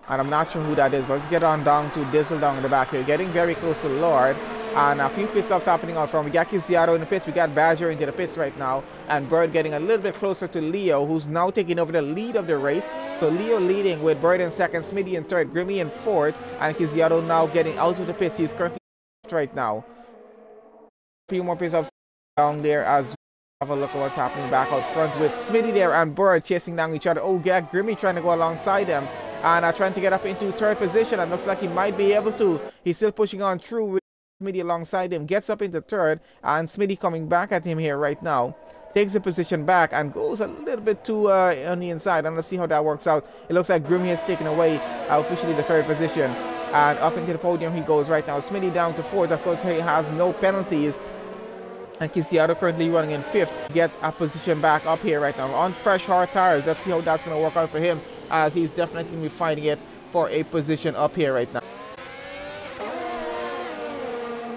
and I'm not sure who that is, but let's get on down to Dizzle down in the back here. Getting very close to Lord, and a few pit stops happening out front. We got Kiziato in the pits, we got Badger into the pits right now, and Bird getting a little bit closer to Leo, who's now taking over the lead of the race. So Leo leading with Bird in 2nd, Smitty in 3rd, Grimmy in 4th, and Kiziato now getting out of the pits. He's currently right now. A few more pit stops down there as well. Have a look at what's happening back out front with Smitty there and Bird chasing down each other. Oh yeah, Grimmy trying to go alongside them and trying to get up into 3rd position, and looks like he might be able to. He's still pushing on through with Smitty alongside him, gets up into 3rd, and Smitty coming back at him here right now. Takes the position back and goes a little bit too on the inside, and let's see how that works out. It looks like Grimmy has taken away officially the 3rd position, and up into the podium he goes right now. Smitty down to 4th. Of course, he has no penalties, and Kiziato currently running in 5th. Get a position back up here right now on fresh hard tires. Let's see how that's going to work out for him, as he's definitely going to be fighting it for a position up here right now.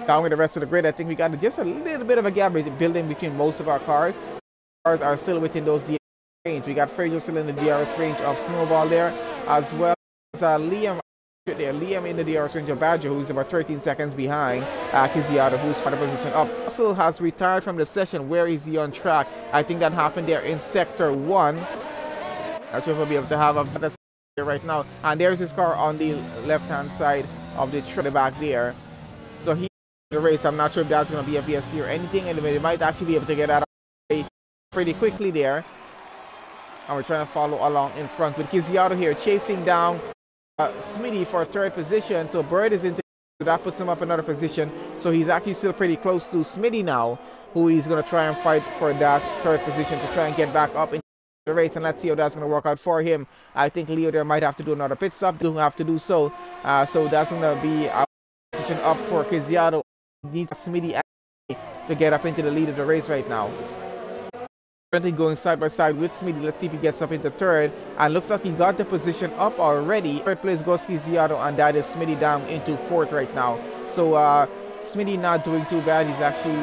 Down with the rest of the grid, I think we got just a little bit of a gap building between most of our cars. Cars are still within those DRS range. We got Frazier still in the DRS range of Snowball there, as well as Liam there. Liam in the DRS range of Badger, who's about 13 seconds behind Kiziato, who's for the position up. Russell has retired from the session. Where is he on track? I think that happened there in Sector 1. Not sure if we'll be able to have a here right now. And there's his car on the left-hand side of the track back there. So he the race. I'm not sure if that's going to be a VSC or anything, and they might actually be able to get out of the way pretty quickly there. And we're trying to follow along in front with Kiziato here chasing down Smitty for 3rd position. So Bird is into that, puts him up another position. So he's actually still pretty close to Smitty now, who he's going to try and fight for that 3rd position to try and get back up in the race, and let's see how that's going to work out for him. I think Leo there might have to do another pit stop. Do have to do so. So that's going to be a position up for Kiziato. Needs Smitty to get up into the lead of the race right now. Currently going side by side with Smitty. Let's see if he gets up into 3rd, and looks like he got the position up already. 3rd place goes Kiziato, and that is Smitty down into 4th right now. So Smitty not doing too bad. He's actually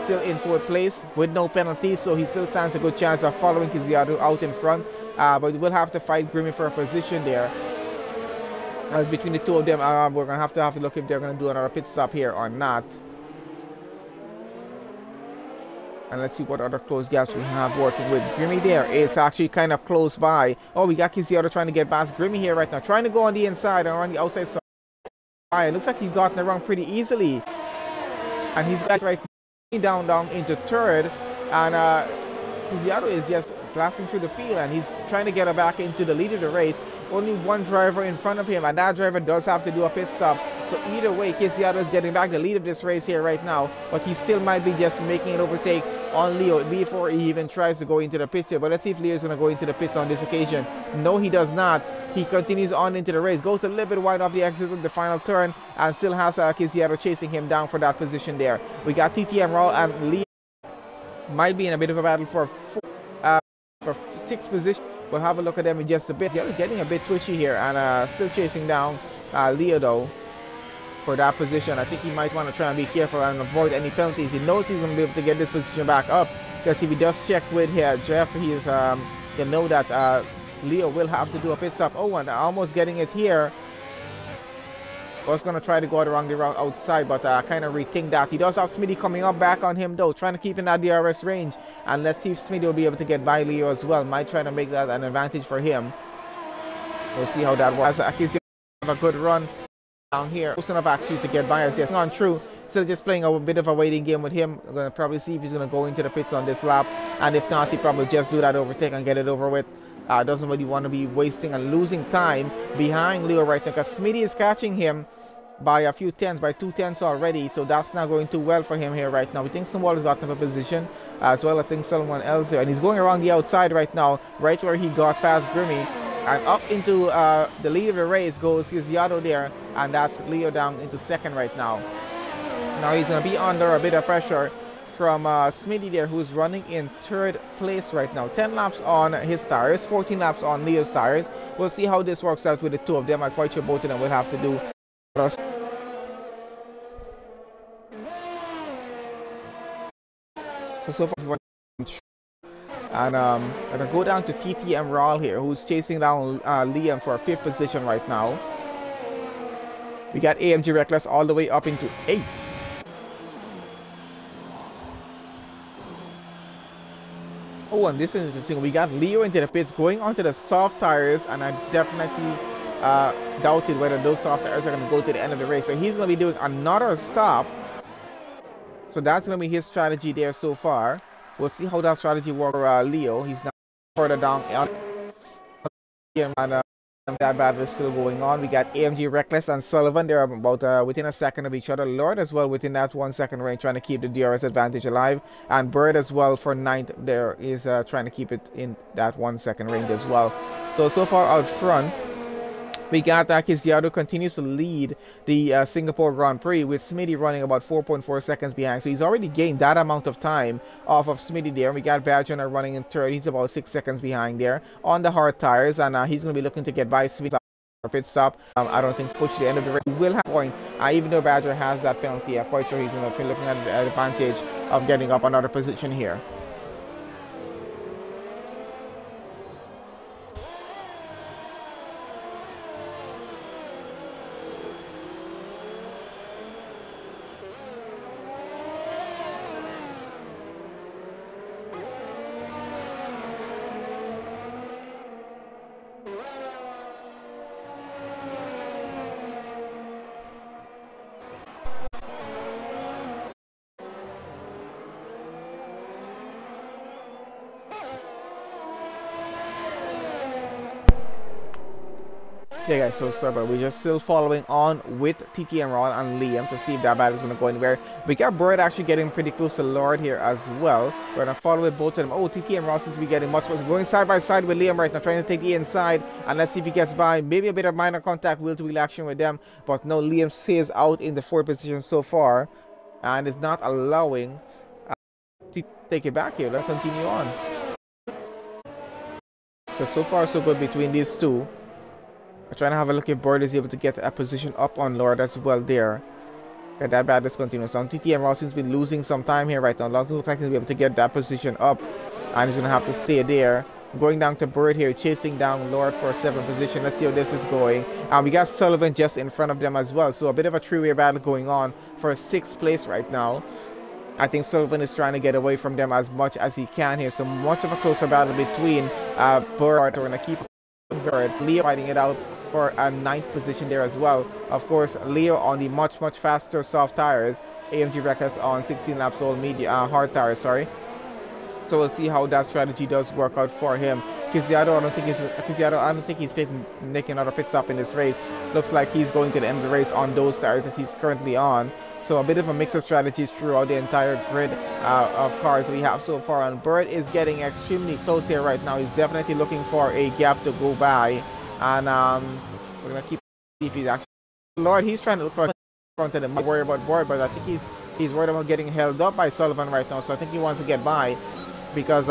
still in 4th place with no penalties, so he still stands a good chance of following Kiziado out in front. But we'll have to fight Grimmy for a position there. As between the two of them, we're going to have to look if they're going to do another pit stop here or not. And let's see what other close gaps we have working with. Grimmy there is actually kind of close by. Oh, we got Kiziado trying to get past Grimmy here right now. Trying to go on the inside or on the outside side. It looks like he's gotten it wrong pretty easily. And he's got right down into 3rd. And Kiziado is just blasting through the field. And he's trying to get her back into the lead of the race. Only one driver in front of him. And that driver does have to do a pit stop. So either way, Kiziado is getting back the lead of this race here right now. But he still might be just making an overtake on Leo before he even tries to go into the pits here. But let's see if Leo is going to go into the pits on this occasion. No, he does not. He continues on into the race. Goes a little bit wide off the exit with the final turn. And still has Kiziado chasing him down for that position there. We got TTM Raul and Leo. Might be in a bit of a battle for 6th position. We'll have a look at them in just a bit. Kiziado getting a bit twitchy here. And still chasing down Leo though. For that position, I think he might want to try and be careful and avoid any penalties. He knows he's going to be able to get this position back up, because if he does check with here, Jeff, he's you know that Leo will have to do a pit stop. Oh, and almost getting it here. Was going to try to go around the route outside, but kind of rethink that. He does have Smitty coming up back on him though, trying to keep in that DRS range. And let's see if Smitty will be able to get by Leo as well. Might try to make that an advantage for him. We'll see how that was. Akizio have a good run down here. Close enough actually to get by us. Yes, gone through. Still just playing a bit of a waiting game with him. We're going to probably see if he's going to go into the pits on this lap. And if not, he probably just do that overtake and get it over with. Doesn't really want to be wasting and losing time behind Leo right now, because Smitty is catching him by a few tenths, by 2 tenths already. So that's not going too well for him here right now. We think Snowball has gotten up a position as well. I think someone else there. And he's going around the outside right now, right where he got past Grimmy. And up into the lead of the race goes Kiziado there, and that's Leo down into 2nd right now. Now he's going to be under a bit of pressure from Smitty there, who's running in 3rd place right now. 10 laps on his tires, 14 laps on Leo's tires. We'll see how this works out with the two of them. I'm quite sure both of them will have to do. So far, and I'm going to go down to TTM Raul here, who's chasing down Liam for a 5th position right now. We got AMG Reckless all the way up into 8th. Oh, and this is interesting. We got Leo into the pits, going onto the soft tires, and I definitely doubted whether those soft tires are going to go to the end of the race. So he's going to be doing another stop. So that's going to be his strategy there so far. We'll see how that strategy works for Leo. He's now further down. And that battle is still going on. We got AMG Reckless and Sullivan. They're about within a second of each other. Lord as well within that 1 second range, trying to keep the DRS advantage alive. And Bird as well for 9th there is trying to keep it in that 1 second range as well. So far out front, we got Kiziado continues to lead the Singapore Grand Prix, with Smitty running about 4.4 seconds behind. So he's already gained that amount of time off of Smitty there. We got Badger running in 3rd. He's about 6 seconds behind there on the hard tires, and he's going to be looking to get by Smitty for pit stop. I don't think it's pushed to the end of the race. He will have a point, even though Badger has that penalty. I'm quite sure he's going to be looking at the advantage of getting up another position here. Yeah guys, so sorry, but we're just still following on with TTM Ron and Liam to see if that battle is going to go anywhere. We got Bird actually getting pretty close to Lord here as well. We're going to follow with both of them. Oh, TTM Ron seems to be getting much closer. Going side by side with Liam right now, trying to take the inside. And let's see if he gets by. Maybe a bit of minor contact, wheel-to-wheel action with them. But no, Liam stays out in the 4th position so far. And is not allowing to take it back here. Let's continue on. So far so good between these two. I'm trying to have a look if Bird is able to get a position up on Lord as well there. Okay, that battle is continuing. So TTM Rawson's been losing some time here right now. Lawson looks like he's able to get that position up, and he's going to have to stay there. Going down to Bird here, chasing down Lord for a 7th position. Let's see how this is going. And we got Sullivan just in front of them as well. So a bit of a three-way battle going on for 6th place right now. I think Sullivan is trying to get away from them as much as he can here. So much of a closer battle between Bird. We're going to keep Bird. Leo fighting it out for a 9th position there as well. Of course, Leo on the much faster soft tires. AMG Reckless on 16 laps old hard tires, sorry. So we'll see how that strategy does work out for him. Kiziado, I don't think he's making another pit stop in this race. Looks like he's going to the end of the race on those tires that he's currently on. So a bit of a mix of strategies throughout the entire grid of cars we have so far. And Bird is getting extremely close here right now. He's definitely looking for a gap to go by. And we're going to keep if he's actually... Lord, he's trying to look for front of them. Not worry about Bird, but I think he's worried about getting held up by Sullivan right now. So I think he wants to get by. Because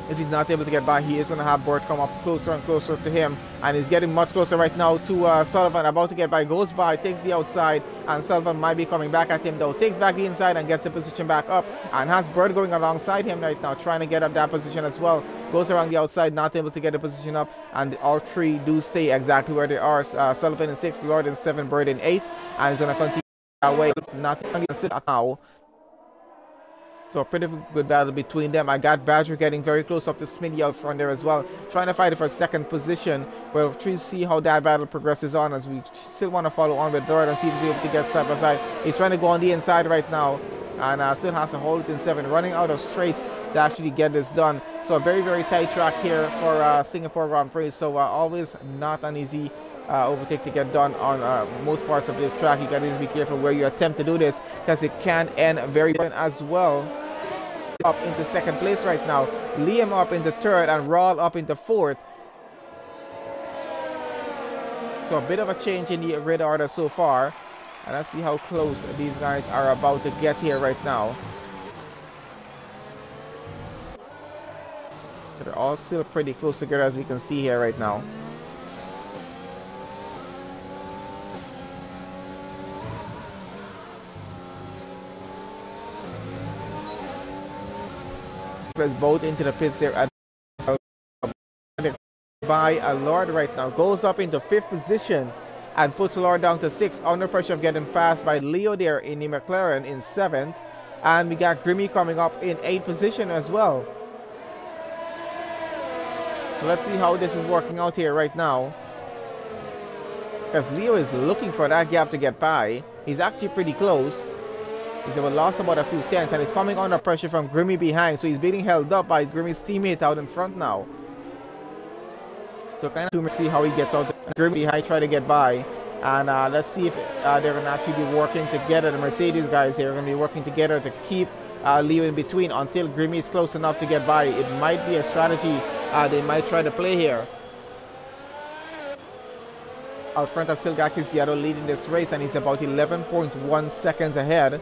if he's not able to get by, he is going to have Bird come up closer and closer to him. And he's getting much closer right now to Sullivan. About to get by, goes by, takes the outside. And Sullivan might be coming back at him though. Takes back the inside and gets the position back up. And has Bird going alongside him right now, trying to get up that position as well. Goes around the outside, not able to get the position up. And all three do say exactly where they are. Sullivan in 6th, Lord in 7th, Bird in 8th. And he's going to continue that way. Not going to sit now. So a pretty good battle between them. I got Badger getting very close up to Smitty out front there as well. Trying to fight it for 2nd position. We'll see how that battle progresses on as we still want to follow on with Lord and see if he's able to get side by side. He's trying to go on the inside right now. And still has to hold it in 7. Running out of straights to actually get this done. So a very tight track here for Singapore Grand Prix. So always not an easy overtake to get done on most parts of this track. You gotta be careful where you attempt to do this because it can end very bad as well. Up into 2nd place right now. Liam up into 3rd and Rawl up into 4th. So a bit of a change in the grid order so far. And let's see how close these guys are about to get here right now. They're all still pretty close together as we can see here right now. Both into the pits there at by Lord right now. Goes up into 5th position and puts Lord down to 6th under pressure of getting passed by Leo there in the McLaren in 7th. And we got Grimmy coming up in 8th position as well. So let's see how this is working out here right now. Because Leo is looking for that gap to get by. He's actually pretty close. He's lost about a few tenths and he's coming under pressure from Grimmy behind. So he's being held up by Grimmy's teammate out in front now. So kind of see how he gets out. Grimmy behind, try to get by. And let's see if they're going to actually be working together. The Mercedes guys here are going to be working together to keep Leo in between until Grimmy is close enough to get by. It might be a strategy they might try to play here. Out front, I still got Kiziado leading this race and he's about 11.1 seconds ahead.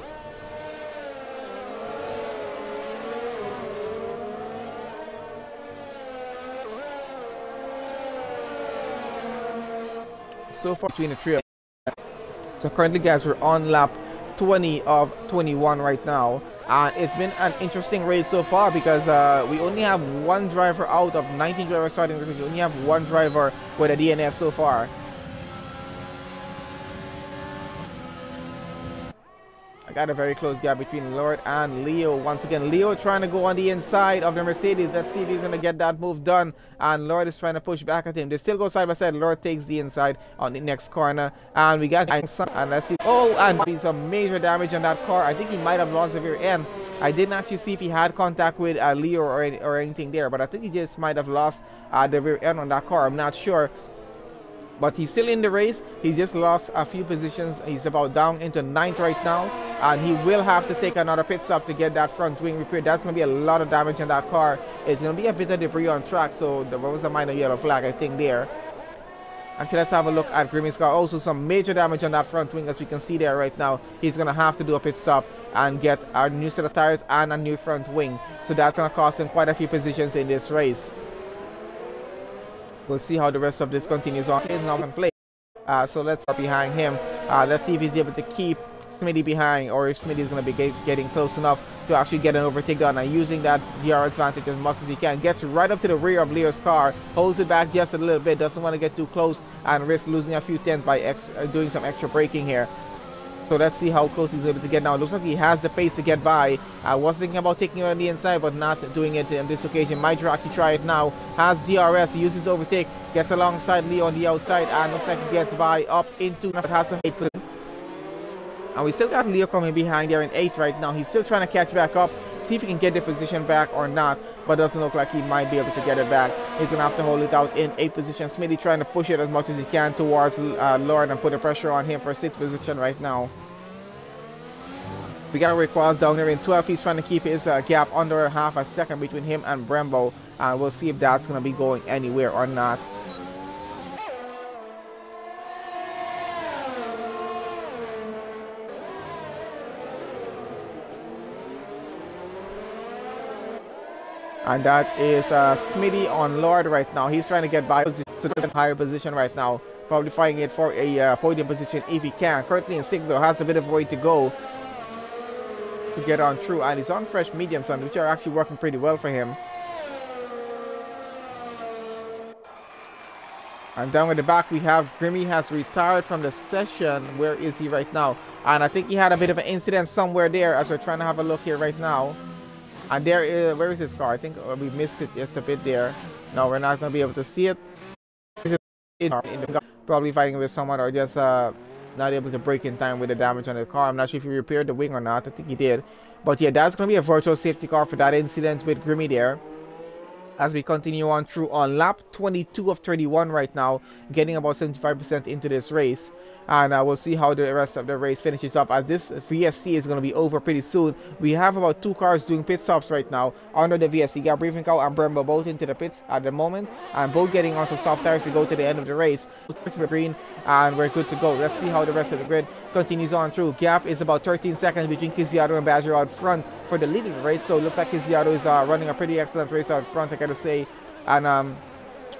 So far between the three of them. So currently guys, we're on lap 20 of 21 right now. It's been an interesting race so far because we only have one driver out of 19 drivers starting. We only have one driver with a DNF so far. I got a very close gap between Lord and Leo. Once again, Leo trying to go on the inside of the Mercedes. Let's see if he's going to get that move done. And Lord is trying to push back at him. They still go side by side. Lord takes the inside on the next corner. And we got... And let's see... Oh, and some major damage on that car. I think he might have lost the rear end. I didn't actually see if he had contact with Leo or anything there. But I think he just might have lost the rear end on that car. I'm not sure. But he's still in the race. He's just lost a few positions. He's about down into 9th right now. And he will have to take another pit stop to get that front wing repaired. That's going to be a lot of damage on that car. It's going to be a bit of debris on track. So there was a minor yellow flag, I think, there. Actually, let's have a look at Grimmy's car. Also, some major damage on that front wing, as we can see there right now. He's going to have to do a pit stop and get a new set of tires and a new front wing. So that's going to cost him quite a few positions in this race. We'll see how the rest of this continues on. He's not going to play. So let's start behind him. Let's see if he's able to keep Smitty behind, or if Smitty is going to be getting close enough to actually get an overtake done, and using that DRS advantage as much as he can. Gets right up to the rear of Leo's car, holds it back just a little bit, doesn't want to get too close and risk losing a few tenths by doing some extra braking here. So let's see how close he's able to get now. It looks like he has the pace to get by. I was thinking about taking it on the inside, but not doing it on this occasion. Might actually try it now. Has DRS. He uses overtake. Gets alongside Leo on the outside, and looks like he gets by up into has some 8 position. And we still got Leo coming behind there in 8 right now. He's still trying to catch back up. See if he can get the position back or not, but doesn't look like he might be able to get it back. He's going to have to hold it out in 8 position. Smitty trying to push it as much as he can towards Lord and put the pressure on him for 6th position right now. We got Rick Cross down there in 12. He's trying to keep his gap under half a second between him and Brembo. And we'll see if that's going to be going anywhere or not. And that is Smitty on Lord right now. He's trying to get by to the higher position right now. Probably fighting it for a podium position if he can. Currently in 6th though, has a bit of a way to go to get on through. And he's on fresh mediums, which are actually working pretty well for him. And down at the back we have Grimmy has retired from the session. Where is he right now? And I think he had a bit of an incident somewhere there as we're trying to have a look here right now. And there is, where is his car? I think we missed it just a bit there. No, we're not going to be able to see it. Probably fighting with someone or just not able to brake in time with the damage on the car. I'm not sure if he repaired the wing or not. I think he did. But yeah, that's going to be a virtual safety car for that incident with Grimmy there. As we continue on through on lap 22 of 31 right now, getting about 75% into this race. And we'll see how the rest of the race finishes up, as this VSC is going to be over pretty soon. We have about 2 cars doing pit stops right now under the VSC. Got Briefing Cow and Brembo both into the pits at the moment, and both getting onto soft tires to go to the end of the race. This is the green, and we're good to go. Let's see how the rest of the grid continues on through. Gap is about 13 seconds between Kiziato and Badger out front for the lead of the race. So it looks like Kiziato is running a pretty excellent race out front, I gotta say. And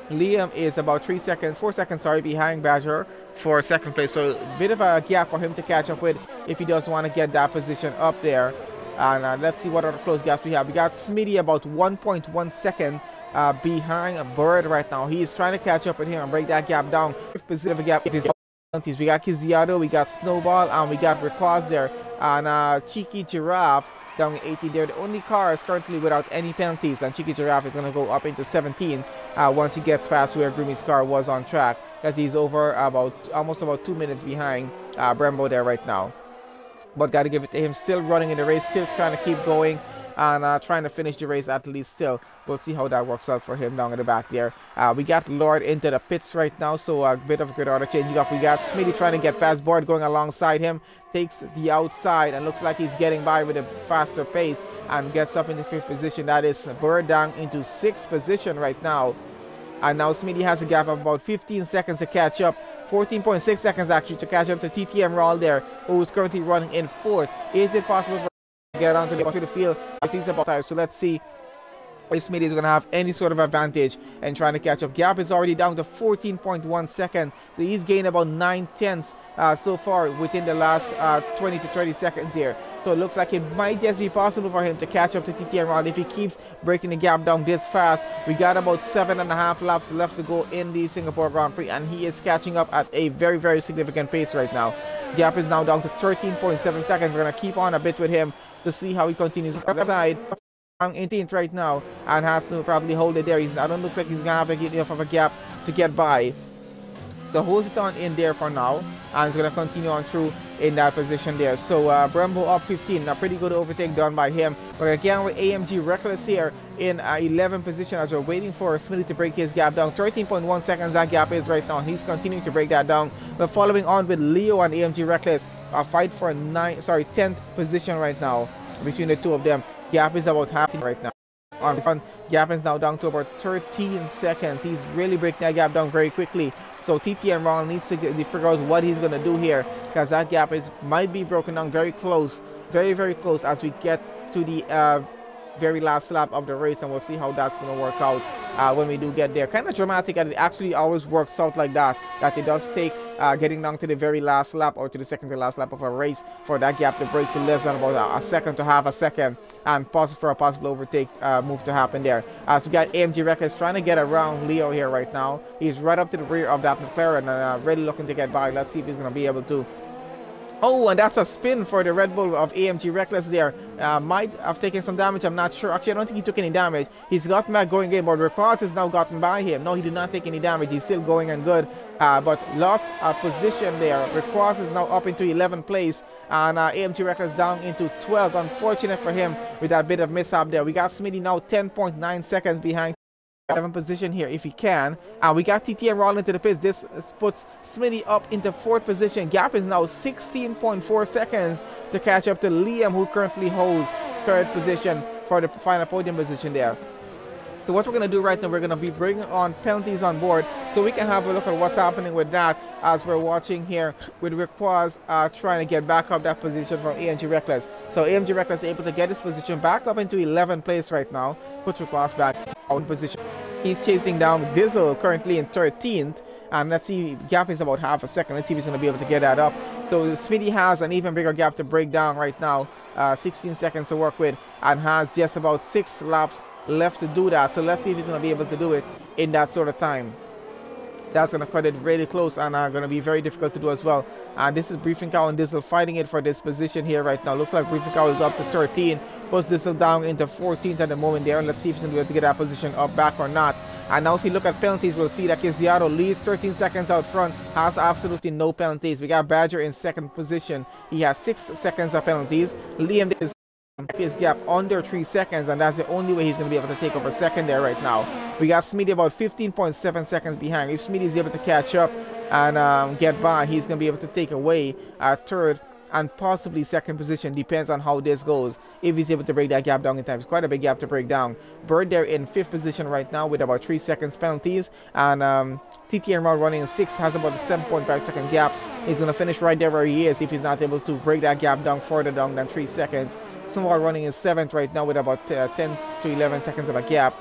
Liam is about 4 seconds, sorry, behind Badger for 2nd place. So a bit of a gap for him to catch up with if he does want to get that position up there. And let's see what other close gaps we have. We got Smitty about 1.1 second behind Bird right now. He is trying to catch up with him and break that gap down. 5th position of a gap. It is we got Kiziato, we got Snowball, and we got Reclaus there. And Cheeky Giraffe down in 18 there. The only cars currently without any penalties, and Cheeky Giraffe is going to go up into 17 once he gets past where Grimmy's car was on track, as he's over almost about 2 minutes behind Brembo there right now. But got to give it to him, still running in the race, still trying to keep going and trying to finish the race at least still. We'll see how that works out for him down in the back there. We got Lord into the pits right now, so a bit of a good order changing up. We got Smitty trying to get past Board, going alongside him, takes the outside and looks like he's getting by with a faster pace and gets up in the 5th position. That is Bird down into 6th position right now. And now Smitty has a gap of about 15 seconds to catch up. 14.6 seconds actually to catch up to TTM Rawl there, who is currently running in 4th. Is it possible for him to get onto the field? He's about time. So let's see if Smitty is going to have any sort of advantage and trying to catch up. Gap is already down to 14.1 seconds. So he's gained about 9 tenths so far within the last 20 to 30 seconds here. So it looks like it might just be possible for him to catch up to TTM Round if he keeps breaking the gap down this fast. We got about 7.5 laps left to go in the Singapore Grand Prix, and he is catching up at a very, very significant pace right now. Gap is now down to 13.7 seconds. We're going to keep on a bit with him to see how he continues. Side 18th right now and has to probably hold it there. I don't look like he's going to have enough of a gap to get by. So holds it on in there for now, and he's going to continue on through in that position there. So Brembo up 15, a pretty good overtake done by him. But again with AMG Reckless here in 11th position as we're waiting for Smitty to break his gap down. 13.1 seconds that gap is right now. He's continuing to break that down. But following on with Leo and AMG Reckless, a fight for 10th position right now between the two of them. Gap is about half right now. On front, gap is now down to about 13 seconds. He's really breaking that gap down very quickly. So TTM Ron needs to figure out what he's going to do here, because that gap might be broken down very close, very, very close as we get to the very last lap of the race, and we'll see how that's going to work out when we do get there. Kind of dramatic, and it actually always works out like that, that it does take getting down to the very last lap or to the second to last lap of a race for that gap to break to less than about a second to half a second, and for a possible overtake move to happen there. So we got AMG Reckless trying to get around Leo here right now. He's right up to the rear of that McLaren and really looking to get by. Let's see if he's going to be able to. Oh, and that's a spin for the Red Bull of AMG Reckless there. Might have taken some damage, I'm not sure. Actually, I don't think he took any damage. He's gotten back going in, but Records has now gotten by him. No, he did not take any damage. He's still going and good, but lost a position there. Records is now up into 11th place, and AMG Reckless down into 12th. Unfortunate for him with that bit of mishap there. We got Smitty now 10.9 seconds behind. 7th position here if he can, and we got TTM rolling into the pits. This puts Smitty up into 4th position. Gap is now 16.4 seconds to catch up to Liam, who currently holds 3rd position for the final podium position there. So what we're going to do right now, we're going to be bringing on penalties on board so we can have a look at what's happening with that as we're watching here with Rick Quaz trying to get back up that position from AMG Reckless. So AMG Reckless able to get his position back up into 11th place right now, puts Rick Quaz back in position. He's chasing down Diesel currently in 13th, and let's see, gap is about half a second. Let's see if he's going to be able to get that up. So Smitty has an even bigger gap to break down right now, 16 seconds to work with, and has just about 6 laps left to do that. So let's see if he's going to be able to do it in that sort of time. That's going to cut it really close and going to be very difficult to do as well. And this is Briefing Cow and Diesel fighting it for this position here right now. Looks like Briefing Cow is up to 13, puts Diesel down into 14th at the moment there. And let's see if he's going to be able to get that position up back or not. And now if you look at penalties, we'll see that Kiziato leads 13 seconds out front, has absolutely no penalties. We got Badger in 2nd position. He has 6 seconds of penalties. Liam is his gap under 3 seconds, and that's the only way he's going to be able to take over 2nd there right now. We got Smitty about 15.7 seconds behind. If Smitty is able to catch up and get by, he's going to be able to take away 3rd and possibly 2nd position. Depends on how this goes. If he's able to break that gap down in time, it's quite a big gap to break down. Bird there in 5th position right now with about 3 seconds penalties, and TTM Rod running in 6th, has about a 7.5 second gap. He's going to finish right there where he is if he's not able to break that gap down further down than 3 seconds. Snowball running in 7th right now with about 10 to 11 seconds of a gap.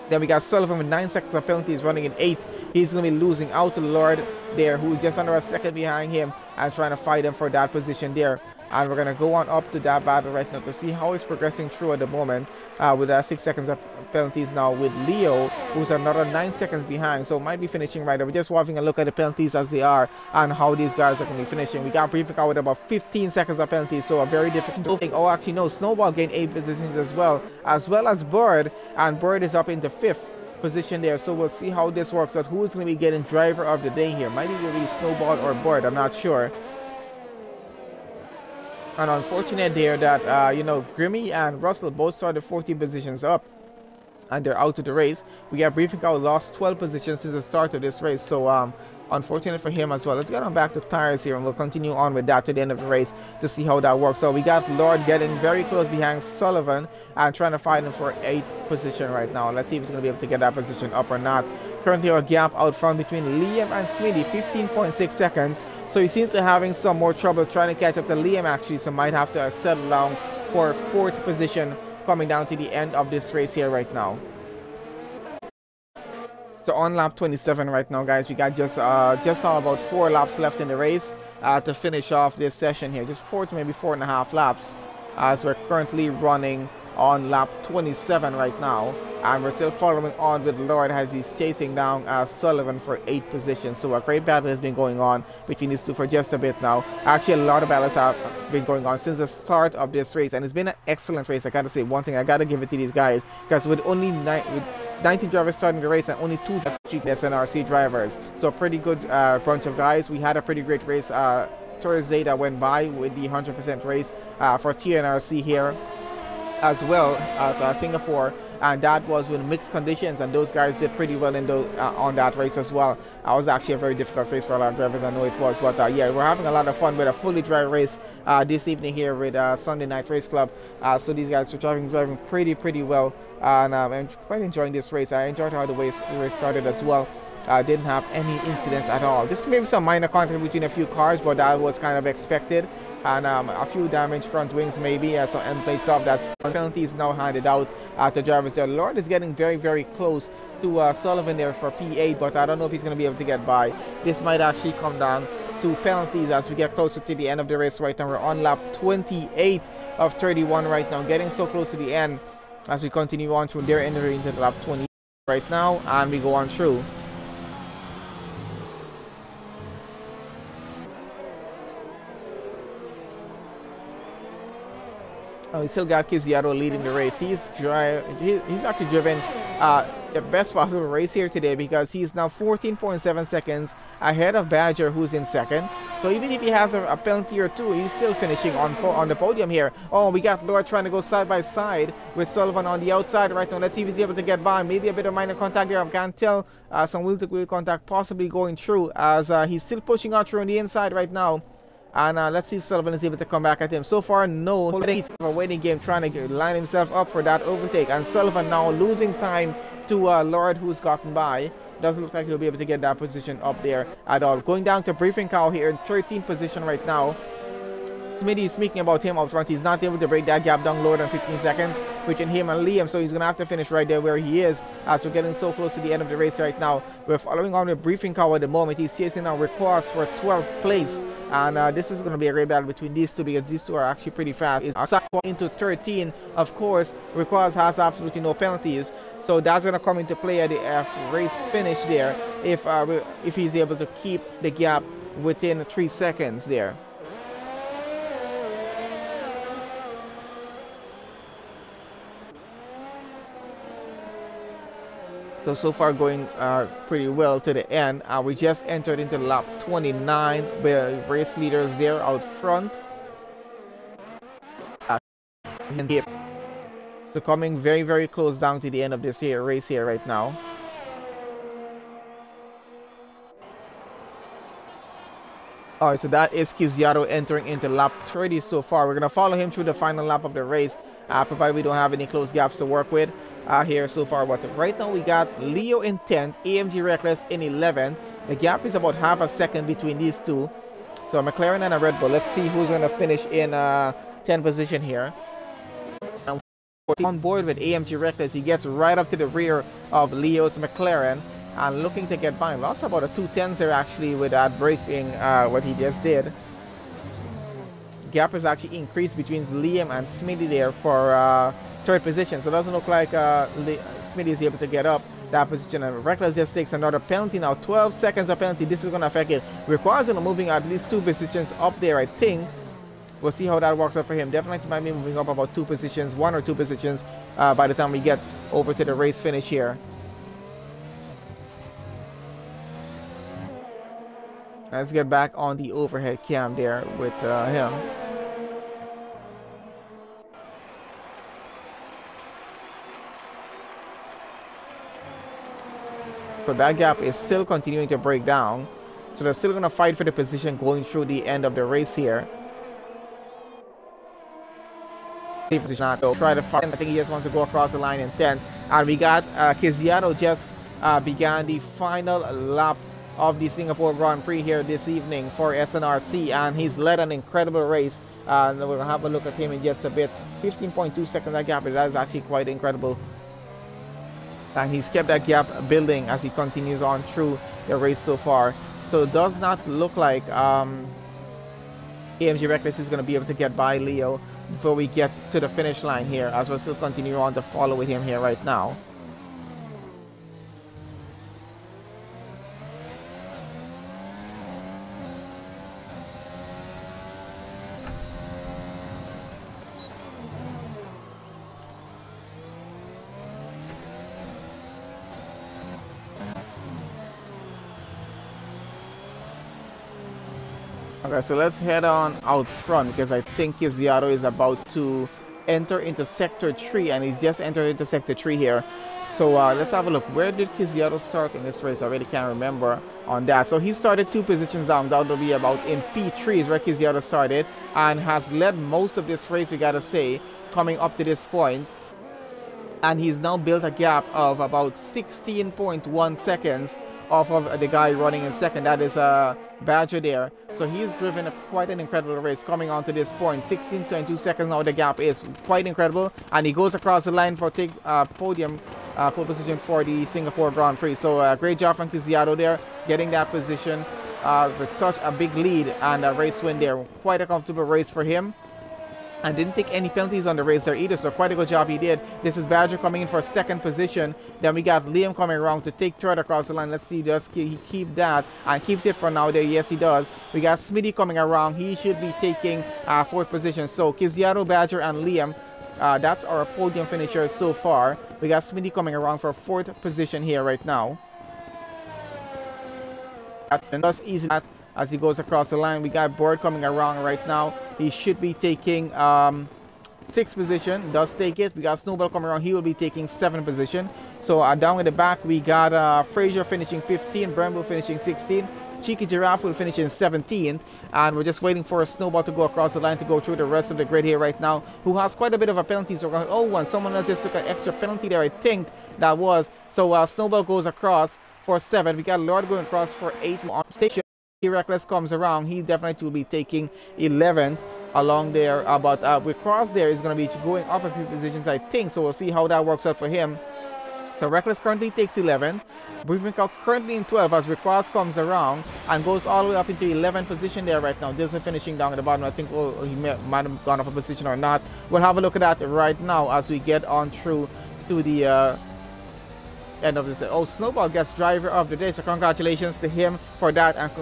Then we got Sullivan with 9 seconds of penalties running in 8th. He's going to be losing out to Lord there, who's just under a second behind him and trying to fight him for that position there. And we're going to go on up to that battle right now to see how he's progressing through at the moment with 6 seconds of penalties now with Leo, who's another 9 seconds behind. So might be finishing right there. We're just having a look at the penalties as they are and how these guys are going to be finishing. We got Briefing out with about 15 seconds of penalties, so a very difficult thing. Oh, actually, no, Snowball gained 8 positions as well as Bird, and Bird is up into 5th position there. So we'll see how this works out. Who's going to be getting driver of the day here? Might either be Snowball or Bird, I'm not sure. And unfortunate there that, you know, Grimmy and Russell both started 14 positions up and they're out of the race. We got Briefing Cow lost 12 positions since the start of this race. So, unfortunate for him as well. Let's get on back to tires here and we'll continue on with that to the end of the race to see how that works. So we got Lord getting very close behind Sullivan and trying to fight him for 8th position right now. Let's see if he's going to be able to get that position up or not. Currently a gap out front between Liam and Smitty, 15.6 seconds. So he seems to having some more trouble trying to catch up to Liam actually, so might have to settle down for 4th position coming down to the end of this race here right now. So on lap 27 right now, guys, we got just about 4 laps left in the race to finish off this session here. Just 4 to maybe 4.5 laps as we're currently running on lap 27 right now. And we're still following on with Lord as he's chasing down Sullivan for 8th position. So a great battle has been going on between these two for just a bit now. Actually, a lot of battles have been going on since the start of this race. And it's been an excellent race. I got to say one thing. I got to give it to these guys. Because with only 19 drivers starting the race and only 2 SNRC drivers. So a pretty good bunch of guys. We had a pretty great race Thursday that went by with the 100% race for TNRC here as well at Singapore, and that was with mixed conditions, and those guys did pretty well in on that race as well. It was actually a very difficult race for a lot of drivers, I know it was, but yeah, we're having a lot of fun with a fully dry race this evening here with Sunday Night Race Club. So these guys are driving pretty well, and I'm quite enjoying this race. I enjoyed how the race started as well. didn't have any incidents at all. This may be some minor contact between a few cars, but that was kind of expected. And a few damaged front wings maybe, some end plates off. That's penalties now handed out to drivers there. Lord is getting very, very close to Sullivan there for P8, but I don't know if he's going to be able to get by. This might actually come down to penalties as we get closer to the end of the race right now. We're on lap 28 of 31 right now, getting so close to the end as we continue on through. They're entering into lap 20 right now, and we go on through. We still got Kiziato leading the race. He's actually driven the best possible race here today, because he's now 14.7 seconds ahead of Badger, who's in second. So even if he has a penalty or two, he's still finishing on the podium here. Oh, we got Lord trying to go side by side with Sullivan on the outside right now. Let's see if he's able to get by. Maybe a bit of minor contact there. I can't tell. Some wheel-to-wheel contact possibly going through, as he's still pushing out through on the inside right now. And let's see if Sullivan is able to come back at him. So far, no. A waiting game, trying to line himself up for that overtake. And Sullivan now losing time to Lord, who's gotten by. Doesn't look like he'll be able to get that position up there at all. Going down to briefing cow here in 13th position right now. Smitty, speaking about him up front, he's not able to break that gap down lower than 15 seconds between him and Liam, so he's going to have to finish right there where he is, as we're getting so close to the end of the race right now. We're following on with briefing cow at the moment. He's chasing our request for 12th place, and this is going to be a great battle between these two, because these two are actually pretty fast. It's into 13, of course. Request has absolutely no penalties, so that's going to come into play at the race finish there, if he's able to keep the gap within 3 seconds there. So far going pretty well to the end. We just entered into lap 29 with race leaders there out front. So coming very, very close down to the end of this race here right now. Alright, so that is Kiziato entering into lap 30 so far. We're going to follow him through the final lap of the race, provided we don't have any close gaps to work with here so far. But right now we got Leo in 10th, AMG Reckless in 11th. The gap is about half a second between these two. So McLaren and a Red Bull. Let's see who's going to finish in 10th position here. And on board with AMG Reckless, he gets right up to the rear of Leo's McLaren, and looking to get by. Lost about a 2/10 there actually with that braking, what he just did. Gap has actually increased between Liam and Smitty there for third position. So it doesn't look like Smitty is able to get up that position. And Reckless just takes another penalty now. 12 seconds of penalty. This is going to affect it. Requires him moving at least 2 positions up there, I think. We'll see how that works out for him. Definitely might be moving up about 2 positions, 1 or 2 positions by the time we get over to the race finish here. Let's get back on the overhead cam there with him. So that gap is still continuing to break down. So they're still going to fight for the position going through the end of the race here. Try to fight. I think he just wants to go across the line in 10th. And we got Kiziato just began the final lap of the Singapore Grand Prix here this evening for SNRC, and he's led an incredible race. And we'll have a look at him in just a bit. 15.2 seconds that gap, that is actually quite incredible. And he's kept that gap building as he continues on through the race so far. So it does not look like AMG Reckless is going to be able to get by Leo before we get to the finish line here, as we'll still continue on to follow with him here right now. Okay, so let's head on out front, because I think Kiziato is about to enter into Sector 3, and he's just entered into Sector 3 here. So let's have a look. Where did Kiziato start in this race? I really can't remember on that. So he started 2 positions down. That would be about in P3 is where Kiziato started, and has led most of this race, we gotta say, coming up to this point. And he's now built a gap of about 16.1 seconds off of the guy running in second. That is Badger there. So he's driven quite an incredible race coming on to this point. 16.22 seconds now. The gap is quite incredible, and he goes across the line for take podium pole position for the Singapore Grand Prix. So great job from Kiziato there, getting that position with such a big lead and a race win there. Quite a comfortable race for him, and didn't take any penalties on the race there either, so quite a good job he did. This is Badger coming in for second position. Then we got Liam coming around to take third across the line. Let's see, does he keep that and keeps it for now there? Yes, he does. We got Smitty coming around. He should be taking fourth position. So Kiziato, Badger, and Liam, that's our podium finishers so far. We got Smitty coming around for fourth position here right now. And that's easy as he goes across the line. We got Bird coming around right now. He should be taking sixth position. Does take it. We got Snowball coming around. He will be taking seventh position. So down at the back we got Frazier finishing 15, Brembo finishing 16, Cheeky Giraffe will finish in 17th, and we're just waiting for a Snowball to go across the line to go through the rest of the grid here right now, who has quite a bit of a penalty. So and someone else just took an extra penalty there, I think that was. So Snowball goes across for 7. We got Lord going across for 8 on station. Reckless comes around. He definitely will be taking 11th along there. But with Cross there is going to be going up a few positions, I think. So we'll see how that works out for him. So Reckless currently takes 11th. Briefing out currently in 12 as Recross comes around and goes all the way up into 11th position there right now. Disney finishing down at the bottom. I think he might have gone up a position or not. We'll have a look at that right now as we get on through to the end of this. Oh, Snowball gets driver of the day, so congratulations to him for that, and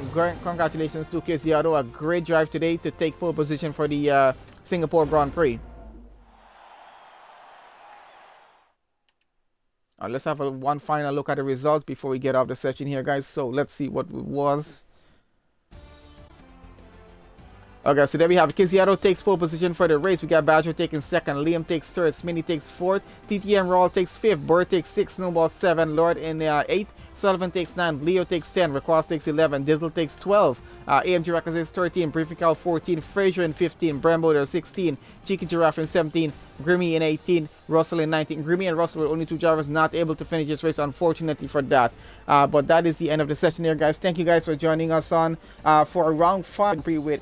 congratulations to Kiziato. A great drive today to take pole position for the Singapore Grand Prix. Let's have one final look at the results before we get off the session here, guys. So let's see what it was. Okay, so there we have Kiziato takes pole position for the race. We got Badger taking second, Liam takes third, Smitty takes fourth, TTM Rawl takes fifth, Bird takes 6, Snowball 7, Lord in 8, Sullivan takes 9, Leo takes 10, Recross takes 11, Dizzle takes 12, AMG Records takes 13, Briefing Cow 14, Frazier in 15, Brembo there 16, Cheeky Giraffe in 17, Grimmy in 18, Russell in 19. Grimmy and Russell were only 2 drivers not able to finish this race, unfortunately for that. But that is the end of the session here, guys. Thank you guys for joining us on for round 5 with